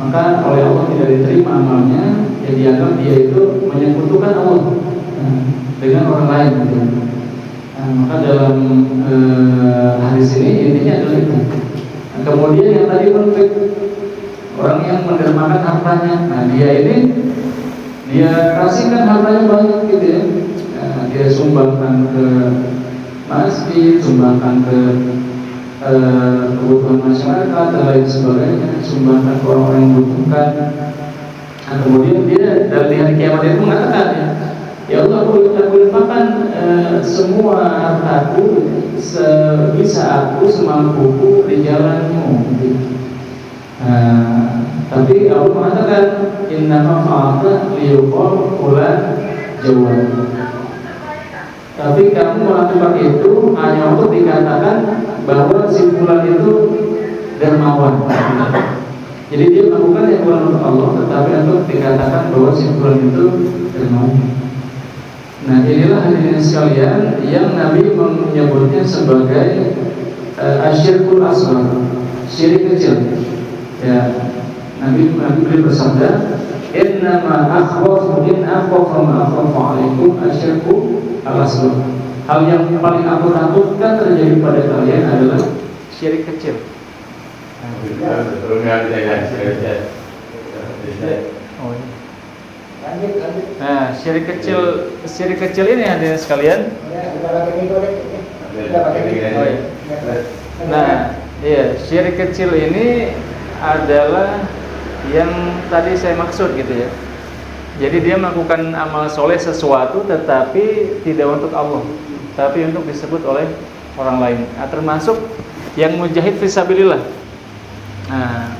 Maka oleh Allah tidak diterima amalnya, ya dianggap dia itu menyekutukan Allah dengan orang lain gitu. Maka dalam hadis ini intinya adalah itu. Kemudian yang tadi munfiq, orang yang mendermakan hartanya. Nah, dia kasihkan hartanya banyak gitu ya. Dia sumbangkan ke masjid, sumbangkan ke kebutuhan masyarakat dan lain sebagainya, sumbangkan ke orang-orang yang membutuhkan. Nah, kemudian dia dari hari kiamat itu mengatakan ya, Ya Allah, aku infakkan semua hartaku sebisa aku, semampuku di jalanmu. Tapi Allah mengatakan innama fa'alta liyuqal fulan jawad. Tapi kamu melakukan itu hanya untuk dikatakan bahwa si fulan itu dermawan. Jadi dia melakukan yang bukan untuk Allah, tetapi untuk dikatakan bahwa si fulan itu dermawan. Nah, inilah hadirin sekalian yang Nabi menyebutnya sebagai asyirkul asghar, syirik kecil. Ya, Nabi bersabda, innama akhwafu in akhwafa ma akhwafu alaikum asyirku al-asghar. Hal yang paling aku takutkan terjadi pada kalian adalah syirik kecil. Nah, syirik kecil ini hadirin sekalian. Nah, iya, syirik kecil ini adalah yang tadi saya maksud gitu ya. Jadi dia melakukan amal soleh sesuatu tetapi tidak untuk Allah, tapi untuk disebut oleh orang lain. Nah, termasuk yang mujahid fisabilillah. Nah,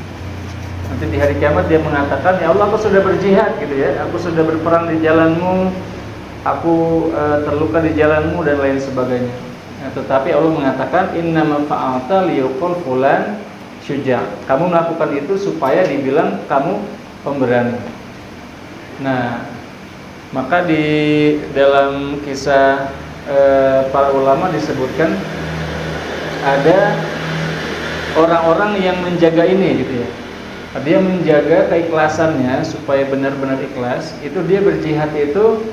nanti di hari kiamat dia mengatakan, ya Allah, aku sudah berjihad gitu ya, aku sudah berperang di jalanmu, aku terluka di jalanmu dan lain sebagainya. Nah, tetapi Allah mengatakan innama fa'alta liyuqal fulan syuja'. Kamu melakukan itu supaya dibilang kamu pemberani. Nah, maka di dalam kisah para ulama disebutkan ada orang-orang yang menjaga ini gitu ya. Dia menjaga keikhlasannya supaya benar-benar ikhlas. Itu dia berjihad itu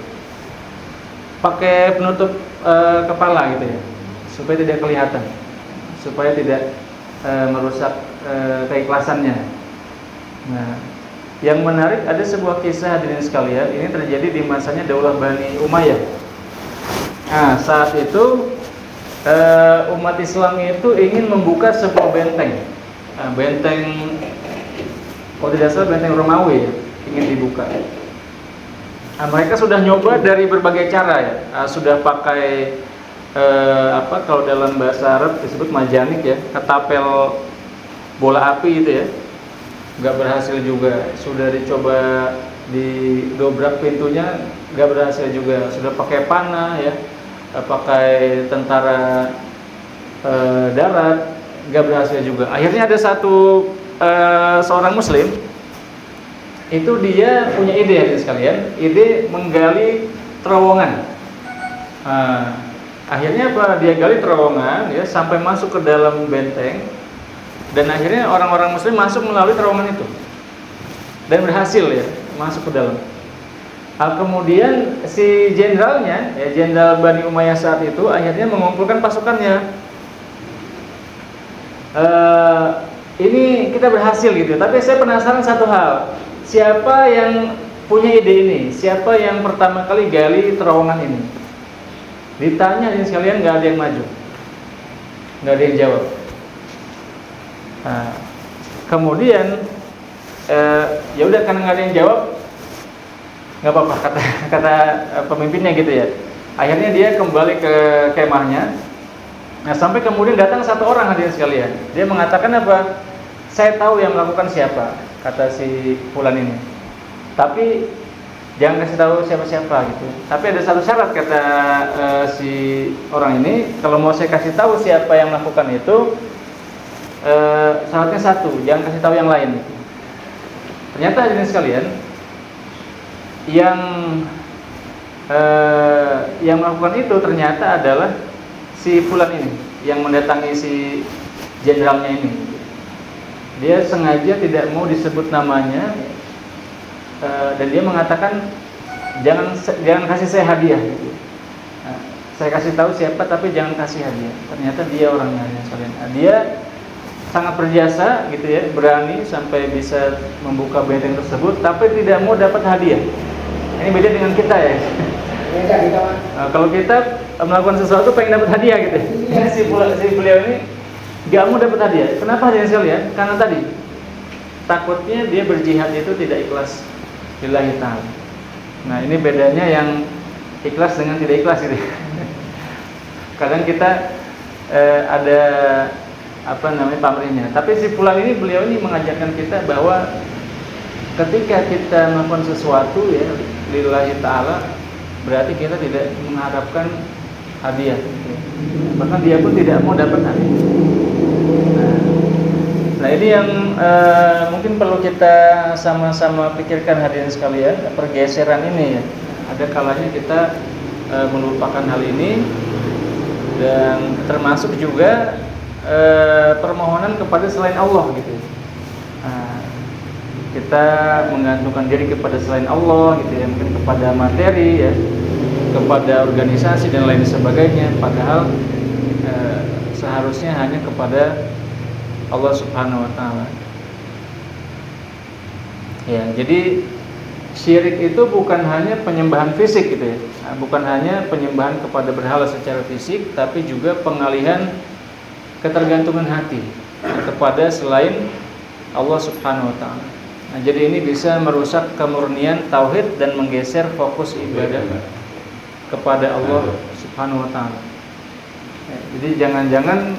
pakai penutup kepala gitu ya, supaya tidak kelihatan, supaya tidak merusak keikhlasannya. Nah, yang menarik ada sebuah kisah hadirin sekalian. Ini terjadi di masanya Daulah Bani Umayyah. Nah, saat itu umat Islam itu ingin membuka sebuah benteng. Nah, benteng, kalau tidak salah benteng Romawi ya, ingin dibuka. Nah, mereka sudah nyoba dari berbagai cara ya. Sudah pakai kalau dalam bahasa Arab disebut majanik ya, ketapel bola api itu ya, nggak berhasil juga. Sudah dicoba didobrak pintunya, nggak berhasil juga. Sudah pakai panah ya, pakai tentara darat, nggak berhasil juga. Akhirnya ada seorang muslim itu dia punya ide ya sekalian, ide menggali terowongan. Akhirnya apa? Dia gali terowongan ya sampai masuk ke dalam benteng, dan akhirnya orang-orang muslim masuk melalui terowongan itu dan berhasil ya masuk ke dalam. Kemudian si jenderalnya ya, jenderal Bani Umayyah saat itu akhirnya mengumpulkan pasukannya. Ini kita berhasil gitu, tapi saya penasaran satu hal, siapa yang punya ide ini? Siapa yang pertama kali gali terowongan ini? Ditanya ini sekalian, nggak ada yang maju, nggak ada yang jawab. Nah, kemudian ya udah, karena nggak ada yang jawab, nggak apa-apa kata pemimpinnya gitu ya. Akhirnya dia kembali ke kemahnya. Nah, sampai kemudian datang satu orang hadirin sekalian. Dia mengatakan apa? Saya tahu yang melakukan siapa, kata si fulan ini. Tapi jangan kasih tahu siapa-siapa gitu. Tapi ada satu syarat, kata si orang ini, kalau mau saya kasih tahu siapa yang melakukan itu, syaratnya satu, jangan kasih tahu yang lain. Ternyata hadirin sekalian, yang melakukan itu ternyata adalah si fulan ini yang mendatangi si jenderalnya ini. Dia sengaja tidak mau disebut namanya. Dan dia mengatakan jangan kasih saya hadiah gitu. Nah, saya kasih tahu siapa tapi jangan kasih hadiah. Ternyata dia orangnya sekalian. Nah, dia sangat berjasa gitu ya, berani sampai bisa membuka benteng tersebut tapi tidak mau dapat hadiah. Ini beda dengan kita ya. Nah, kalau kita melakukan sesuatu pengen dapat hadiah gitu. Si beliau ini gak mau dapat hadiah. Kenapa hadiah sekalian? Karena tadi takutnya dia berjihad itu tidak ikhlas lillahi ta'ala. Nah, ini bedanya yang ikhlas dengan tidak ikhlas gitu. Kadang kita ada pamrihnya. Tapi si fulan ini, beliau ini mengajarkan kita bahwa ketika kita melakukan sesuatu ya lillahi ta'ala, berarti kita tidak mengharapkan hadiah. Bahkan dia pun tidak mau dapat hadiah. Nah ini yang mungkin perlu kita sama-sama pikirkan hadirin sekalian, pergeseran ini ya. Ada kalanya kita melupakan hal ini, dan termasuk juga permohonan kepada selain Allah gitu. Kita menggantungkan diri kepada selain Allah gitu ya, mungkin kepada materi ya, kepada organisasi dan lain sebagainya, padahal seharusnya hanya kepada Allah Subhanahu wa taala. Ya, jadi syirik itu bukan hanya penyembahan fisik gitu ya. Bukan hanya penyembahan kepada berhala secara fisik, tapi juga pengalihan ketergantungan hati kepada selain Allah Subhanahu wa taala. Nah, jadi ini bisa merusak kemurnian tauhid dan menggeser fokus ibadah kepada Allah Subhanahu wa taala. Jadi jangan-jangan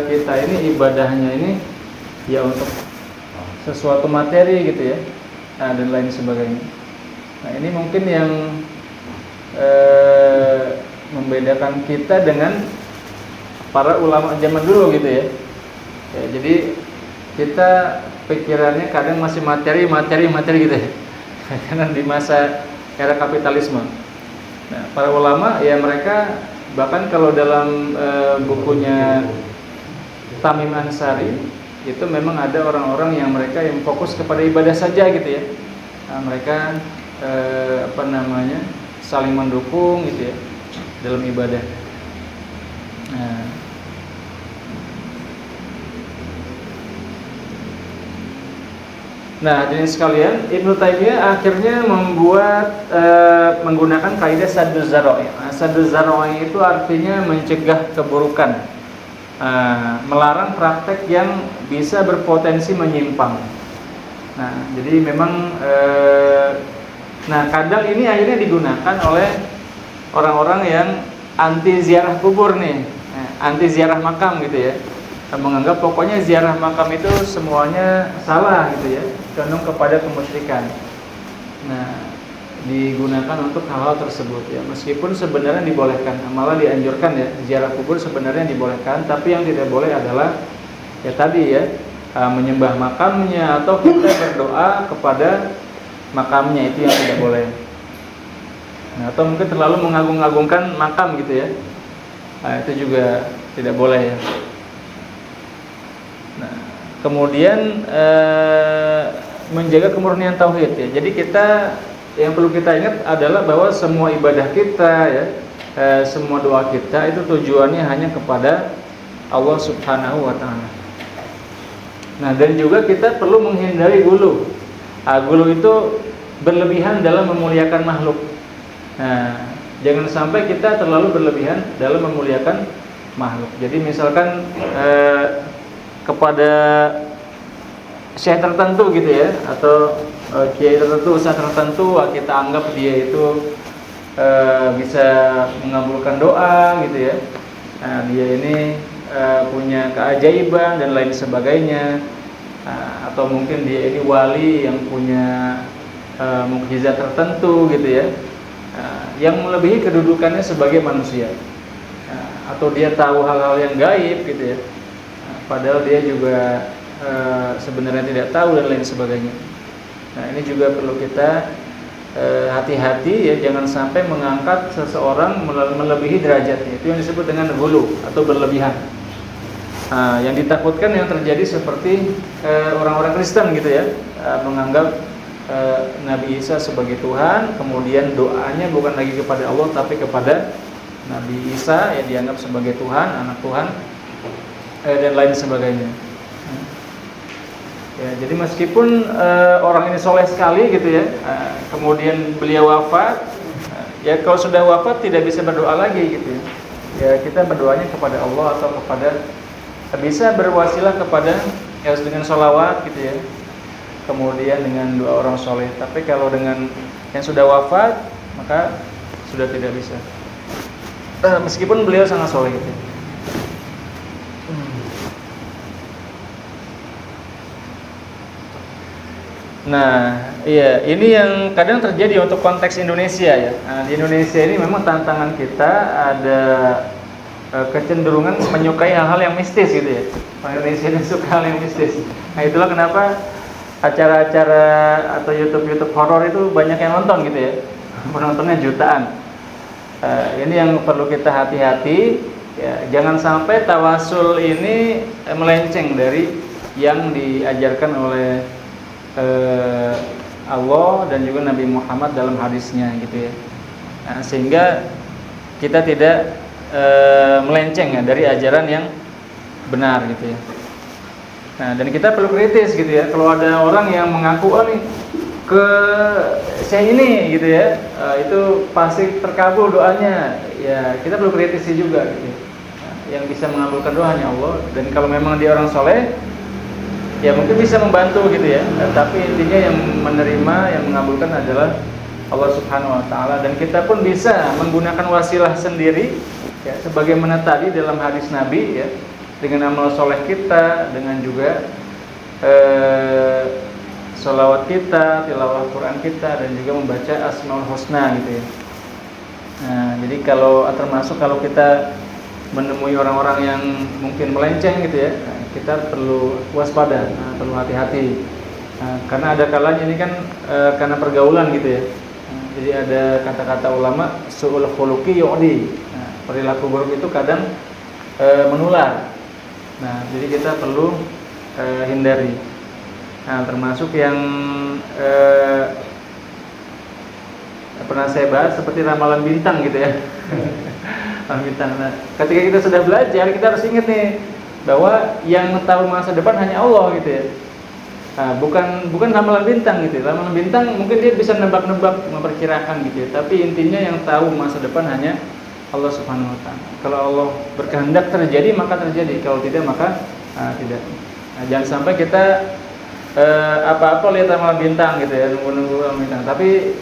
kita ini ibadahnya ini ya untuk sesuatu materi gitu ya, dan lain sebagainya. Nah ini mungkin yang membedakan kita dengan para ulama zaman dulu gitu ya. Jadi kita pikirannya kadang masih materi gitu ya, karena di masa era kapitalisme. Nah para ulama ya mereka bahkan kalau dalam bukunya Tamim Ansari itu memang ada orang-orang yang mereka yang fokus kepada ibadah saja gitu ya. Nah, mereka saling mendukung gitu ya dalam ibadah. Nah, hadirin sekalian, Ibnu Taimiyah akhirnya membuat menggunakan kaidah sadduz dzara'i. Sadduz dzara'i itu artinya mencegah keburukan, melarang praktek yang bisa berpotensi menyimpang. Nah, jadi memang kadang ini akhirnya digunakan oleh orang-orang yang anti ziarah kubur nih, anti ziarah makam gitu ya. Menganggap pokoknya ziarah makam itu semuanya salah gitu ya, condong kepada kemusyrikan. Nah, digunakan untuk hal-hal tersebut ya. Meskipun sebenarnya dibolehkan, malah dianjurkan ya, ziarah kubur sebenarnya dibolehkan, tapi yang tidak boleh adalah ya tadi ya, menyembah makamnya atau kita berdoa kepada makamnya, itu yang tidak boleh. Nah, atau mungkin terlalu mengagung-agungkan makam gitu ya. Nah, itu juga tidak boleh ya. Nah, kemudian menjaga kemurnian tauhid ya. Jadi kita yang perlu kita ingat adalah bahwa semua ibadah kita ya, semua doa kita itu tujuannya hanya kepada Allah Subhanahu wa taala. Nah, dan juga kita perlu menghindari gulu. Gulu itu berlebihan dalam memuliakan makhluk. Nah, jangan sampai kita terlalu berlebihan dalam memuliakan makhluk. Jadi misalkan kepada syekh tertentu gitu ya, atau kiai tertentu, ustaz tertentu, kita anggap dia itu bisa mengabulkan doa gitu ya. Nah, dia ini punya keajaiban dan lain sebagainya. Atau mungkin dia ini wali yang punya mukjizat tertentu gitu ya, yang melebihi kedudukannya sebagai manusia. Atau dia tahu hal-hal yang gaib gitu ya, padahal dia juga sebenarnya tidak tahu dan lain sebagainya. Nah, ini juga perlu kita hati-hati ya, jangan sampai mengangkat seseorang melebihi derajatnya. Itu yang disebut dengan ghulu atau berlebihan. Yang ditakutkan yang terjadi seperti orang-orang Kristen gitu ya, menganggap Nabi Isa sebagai Tuhan, kemudian doanya bukan lagi kepada Allah tapi kepada Nabi Isa, ya dianggap sebagai Tuhan, anak Tuhan, dan lain sebagainya. Ya, jadi meskipun orang ini soleh sekali gitu ya, kemudian beliau wafat, ya kalau sudah wafat tidak bisa berdoa lagi gitu ya. Ya kita berdoanya kepada Allah atau kepada, bisa berwasilah kepada ya dengan sholawat gitu ya, kemudian dengan doa orang soleh. Tapi kalau dengan yang sudah wafat, maka sudah tidak bisa. Meskipun beliau sangat soleh gitu. Nah, iya, ini yang kadang terjadi untuk konteks Indonesia ya. Nah, di Indonesia ini memang tantangan kita ada kecenderungan menyukai hal-hal yang mistis gitu ya. Orang Indonesia ini suka hal yang mistis. Nah, itulah kenapa acara-acara atau YouTube horor itu banyak yang nonton gitu ya. Penontonnya jutaan. Ini yang perlu kita hati-hati ya, jangan sampai tawasul ini melenceng dari yang diajarkan oleh Allah dan juga Nabi Muhammad dalam hadisnya gitu ya. Nah, sehingga kita tidak melenceng ya dari ajaran yang benar gitu ya. Nah, dan kita perlu kritis gitu ya. Kalau ada orang yang mengaku nih ke saya ini gitu ya, itu pasti terkabul doanya. Ya, kita perlu kritisi juga gitu. Nah, yang bisa mengabulkan doa hanya Allah. Dan kalau memang dia orang soleh, ya mungkin bisa membantu gitu ya. Tapi intinya yang menerima, yang mengabulkan adalah Allah Subhanahu wa taala, dan kita pun bisa menggunakan wasilah sendiri ya, sebagaimana tadi dalam hadis Nabi ya, dengan amal soleh kita, dengan juga sholawat kita, tilawah Quran kita, dan juga membaca Asmaul Husna gitu ya. Nah, jadi termasuk kalau kita menemui orang-orang yang mungkin melenceng gitu ya, kita perlu waspada, perlu hati-hati. Karena ada kalanya ini kan karena pergaulan gitu ya. Jadi ada kata-kata ulama, su'ul khuluqi yu'di. Perilaku buruk itu kadang menular. Nah, jadi kita perlu hindari. Nah, termasuk yang pernah saya bahas seperti ramalan bintang gitu ya. Ramalan bintang. Nah, ketika kita sudah belajar, kita harus ingat nih bahwa yang tahu masa depan hanya Allah gitu ya. Nah, bukan ramalan bintang gitu. Ramalan bintang mungkin dia bisa nebak-nebak, memperkirakan gitu ya. Tapi intinya yang tahu masa depan hanya Allah Subhanahu wa taala. Kalau Allah berkehendak terjadi, maka terjadi. Kalau tidak, maka tidak. Nah, jangan sampai kita apa-apa lihat ramalan bintang gitu ya, nunggu-nunggu ramalan bintang. Tapi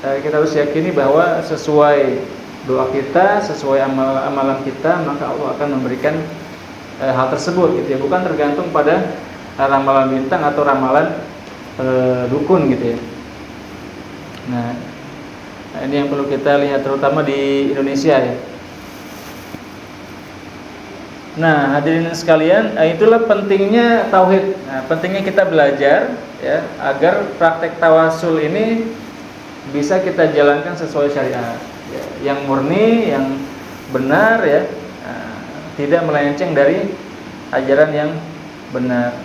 kita harus yakini bahwa sesuai doa kita, sesuai amalan kita, maka Allah akan memberikan hal tersebut gitu ya. Bukan tergantung pada ramalan bintang atau ramalan dukun gitu ya. Nah, ini yang perlu kita lihat terutama di Indonesia ya. Nah, hadirin sekalian, itulah pentingnya tauhid. Nah, pentingnya kita belajar ya agar praktek tawasul ini bisa kita jalankan sesuai syariat ya, yang murni, yang benar ya. Tidak melenceng dari ajaran yang benar.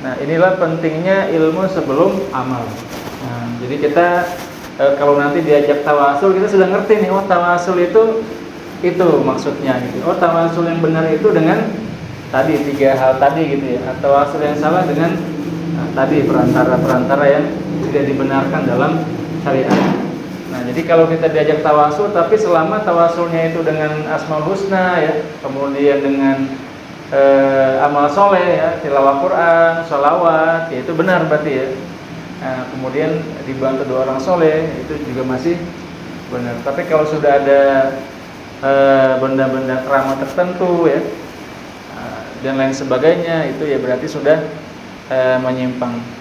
Nah, inilah pentingnya ilmu sebelum amal. Nah, jadi kita kalau nanti diajak tawasul, kita sudah ngerti nih, oh tawasul itu maksudnya gitu. Oh, tawasul yang benar itu dengan tadi 3 hal tadi gitu ya. Atau tawasul yang salah dengan tadi perantara yang tidak dibenarkan dalam syariat. Nah, jadi kalau kita diajak tawasul, tapi selama tawasulnya itu dengan Asmaul Husna ya, kemudian dengan amal soleh ya, tilawah Quran, sholawat, ya itu benar berarti ya. Nah, kemudian dibantu 2 orang soleh, itu juga masih benar. Tapi kalau sudah ada benda-benda keramat tertentu ya, dan lain sebagainya, itu ya berarti sudah menyimpang.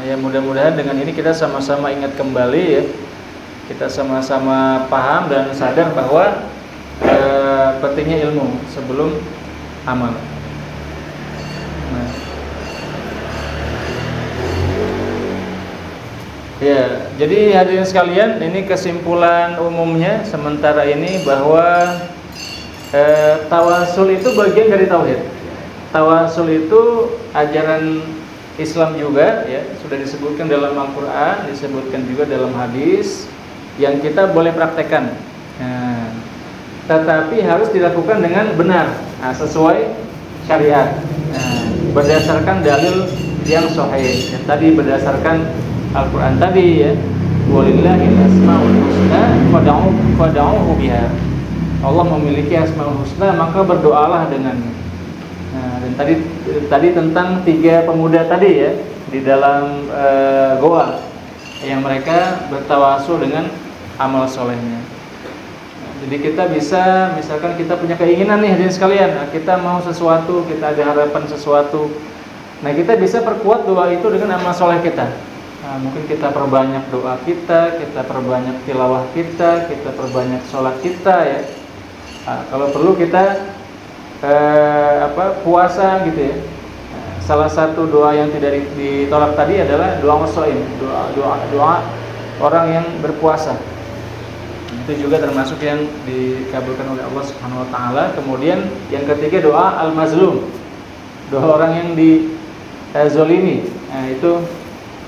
Ya mudah-mudahan dengan ini kita sama-sama ingat kembali ya, kita sama-sama paham dan sadar bahwa pentingnya ilmu sebelum amal. Ya, jadi hadirin sekalian, ini kesimpulan umumnya sementara ini bahwa tawasul itu bagian dari tauhid. Tawasul itu ajaran Islam juga ya, sudah disebutkan dalam Al-Qur'an, disebutkan juga dalam hadis yang kita boleh praktekkan. Nah, tetapi harus dilakukan dengan benar, sesuai syariat. Nah, berdasarkan dalil yang sahih. Yang tadi berdasarkan Al-Quran tadi ya, walillahil asmaul husna fad'uhu biha. Allah memiliki asmaul husna, maka berdoalah dengannya. Nah, dan tadi tentang 3 pemuda tadi ya di dalam goa. yang mereka bertawasul dengan amal solehnya. Jadi kita bisa, misalkan kita punya keinginan nih hadirin sekalian, kita mau sesuatu, kita ada harapan sesuatu. Nah, kita bisa perkuat doa itu dengan amal soleh kita. Nah, mungkin kita perbanyak doa kita perbanyak tilawah kita perbanyak sholat kita ya. Nah, kalau perlu kita puasa gitu ya. Nah, salah satu doa yang tidak ditolak tadi adalah doa shaim, doa orang yang berpuasa. Itu juga termasuk yang dikabulkan oleh Allah Subhanahu wa taala. Kemudian yang ketiga doa al-mazlum. Doa orang yang dizalimi. Nah, itu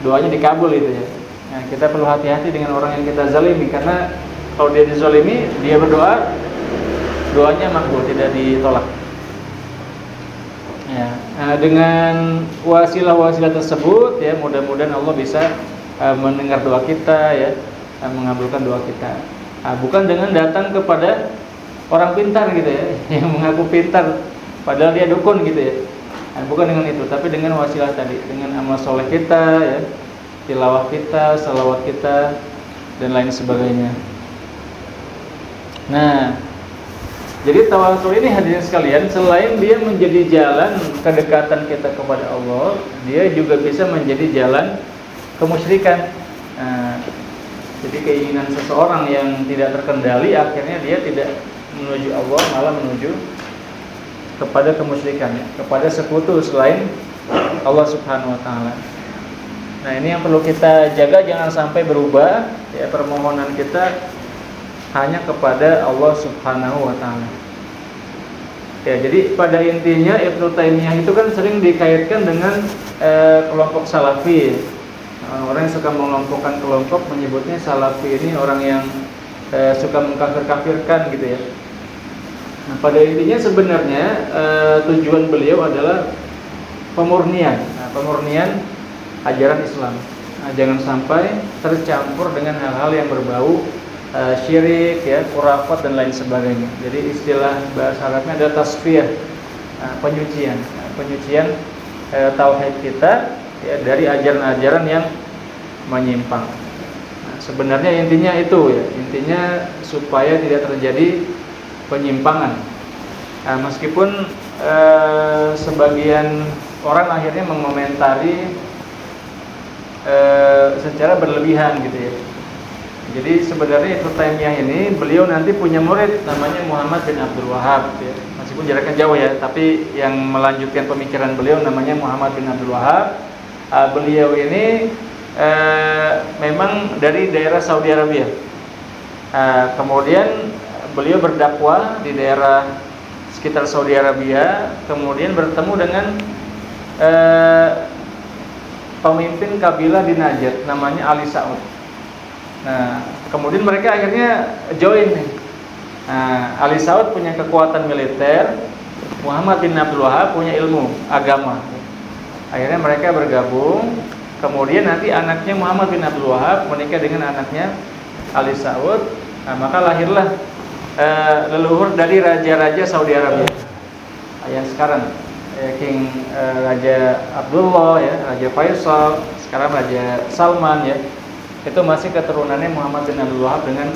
doanya dikabul itu ya. Nah, kita perlu hati-hati dengan orang yang kita zalimi, karena kalau dia dizalimi, dia berdoa, doanya makbul, tidak ditolak. Ya, dengan wasilah-wasilah tersebut ya, mudah-mudahan Allah bisa mendengar doa kita ya, mengabulkan doa kita. Bukan dengan datang kepada orang pintar gitu ya, yang mengaku pintar padahal dia dukun gitu ya. Bukan dengan itu, tapi dengan wasilah tadi, dengan amal soleh kita ya, tilawah kita, salawat kita, dan lain sebagainya. Nah, jadi tawasul ini hadirin sekalian, selain dia menjadi jalan kedekatan kita kepada Allah, dia juga bisa menjadi jalan kemusyrikan. Jadi keinginan seseorang yang tidak terkendali, akhirnya dia tidak menuju Allah, malah menuju kepada kemusyrikan, kepada sekutu selain Allah Subhanahu wa taala. Nah, ini yang perlu kita jaga, jangan sampai berubah ya, permohonan kita hanya kepada Allah Subhanahu wa taala. Ya, jadi pada intinya Ibnu Taimiyah itu kan sering dikaitkan dengan kelompok Salafi. Orang yang suka mengelompokkan kelompok menyebutnya Salafi ini orang yang suka mengkafir-kafirkan gitu ya. Nah, pada intinya sebenarnya tujuan beliau adalah pemurnian, pemurnian ajaran Islam. Jangan sampai tercampur dengan hal-hal yang berbau syirik ya, khurafat dan lain sebagainya. Jadi istilah bahasa Arabnya adalah tasfiyah, penyucian, penyucian tauhid kita ya, dari ajaran-ajaran yang menyimpang. Nah, sebenarnya intinya itu ya, intinya supaya tidak terjadi penyimpangan. Nah, meskipun sebagian orang akhirnya mengomentari secara berlebihan gitu ya. Jadi sebenarnya Ibnu Taimiyah ini beliau nanti punya murid namanya Muhammad bin Abdul Wahhab ya. Meskipun jaraknya jauh ya, tapi yang melanjutkan pemikiran beliau namanya Muhammad bin Abdul Wahhab. Beliau ini memang dari daerah Saudi Arabia. Kemudian beliau berdakwah di daerah sekitar Saudi Arabia, kemudian bertemu dengan pemimpin kabilah di Najd namanya Ali Saud. Nah, kemudian mereka akhirnya join nih. Ali Saud punya kekuatan militer, Muhammad bin Abdul Wahhab punya ilmu agama. Akhirnya mereka bergabung. Kemudian nanti anaknya Muhammad bin Abdul Wahhab menikah dengan anaknya Ali Saud. Nah, maka lahirlah leluhur dari raja-raja Saudi Arabia yang sekarang King Raja Abdullah ya, Raja Faisal, sekarang Raja Salman ya. Itu masih keturunannya Muhammad bin Abdul Wahhab dengan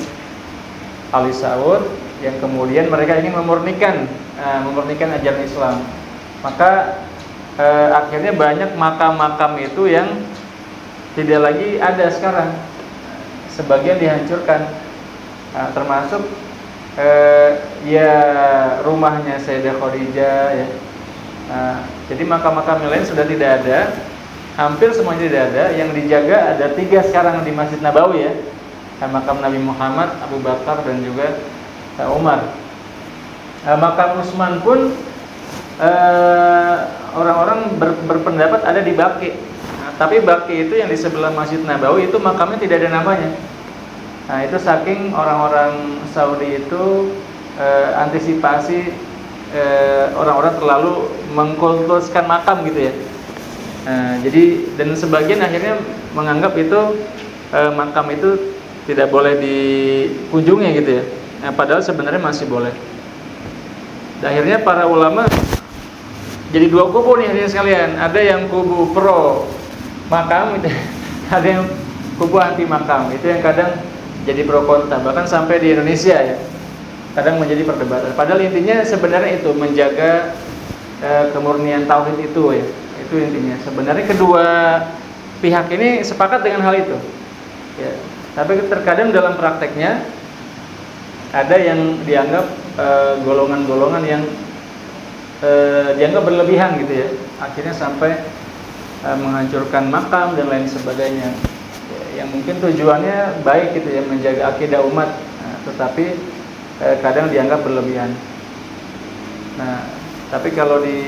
Ali Saud, yang kemudian mereka ingin memurnikan ajaran Islam. Maka akhirnya banyak makam-makam itu yang tidak lagi ada sekarang, sebagian dihancurkan, termasuk ya rumahnya Sayyidah Khadijah ya. Jadi makam-makam yang lain sudah tidak ada, hampir semuanya tidak ada. Yang dijaga ada 3 sekarang di Masjid Nabawi ya, makam Nabi Muhammad, Abu Bakar dan juga Umar. Makam Utsman pun orang-orang berpendapat ada di Baqi. Tapi Baqi itu yang di sebelah Masjid Nabawi itu makamnya tidak ada namanya. Nah, itu saking orang-orang Saudi itu antisipasi orang-orang terlalu mengkultuskan makam gitu ya. Jadi dan sebagian akhirnya menganggap itu makam itu tidak boleh dikunjungi gitu ya. Padahal sebenarnya masih boleh. Dan akhirnya para ulama jadi 2 kubu nih hadirin sekalian. Ada yang kubu pro makam, ada yang kubu anti makam. Itu yang kadang jadi pro kontra, bahkan sampai di Indonesia ya, kadang menjadi perdebatan. Padahal intinya sebenarnya itu menjaga kemurnian tauhid itu ya. Itu intinya. Sebenarnya kedua pihak ini sepakat dengan hal itu. Ya. Tapi terkadang dalam prakteknya ada yang dianggap golongan-golongan yang dianggap berlebihan gitu ya. Akhirnya sampai menghancurkan makam dan lain sebagainya. Ya, yang mungkin tujuannya baik gitu ya, menjaga akidah umat, tetapi kadang dianggap berlebihan. Nah, tapi kalau di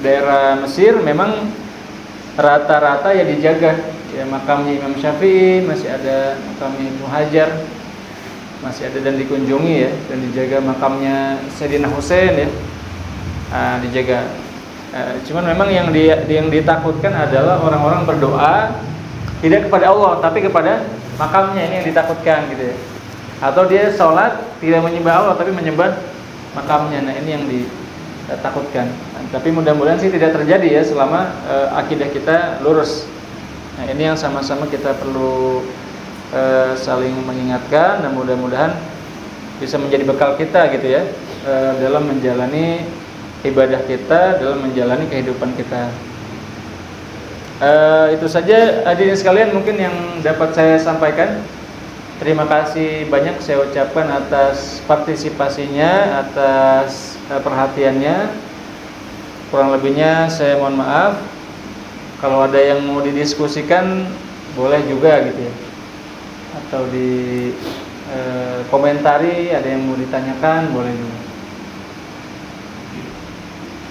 daerah Mesir memang rata-rata ya dijaga. Ya, makamnya Imam Syafi'i masih ada, makamnya Ibnu Hajar masih ada dan dikunjungi ya, dan dijaga makamnya Sayyidina Husain ya, dijaga. Cuman memang yang ditakutkan adalah orang-orang berdoa tidak kepada Allah tapi kepada makamnya, ini yang ditakutkan gitu ya. Atau dia sholat tidak menyembah Allah tapi menyembah makamnya. Nah, ini yang ditakutkan. Tapi mudah-mudahan sih tidak terjadi ya selama akidah kita lurus. Nah, ini yang sama-sama kita perlu saling mengingatkan, dan mudah-mudahan bisa menjadi bekal kita gitu ya, dalam menjalani ibadah kita, dalam menjalani kehidupan kita. Itu saja hadirin sekalian mungkin yang dapat saya sampaikan. Terima kasih banyak saya ucapkan atas partisipasinya, atas perhatiannya. Kurang lebihnya saya mohon maaf. Kalau ada yang mau didiskusikan boleh juga gitu ya, atau di komentari, ada yang mau ditanyakan boleh juga.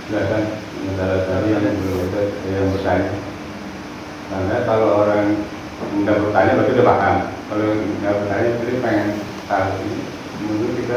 Silakan, sementara tadi yang belum ada yang bertanya. Karena kalau orang tidak bertanya berarti udah paham. Kalau nggak bertanya berarti pengen tahu. Menurut kita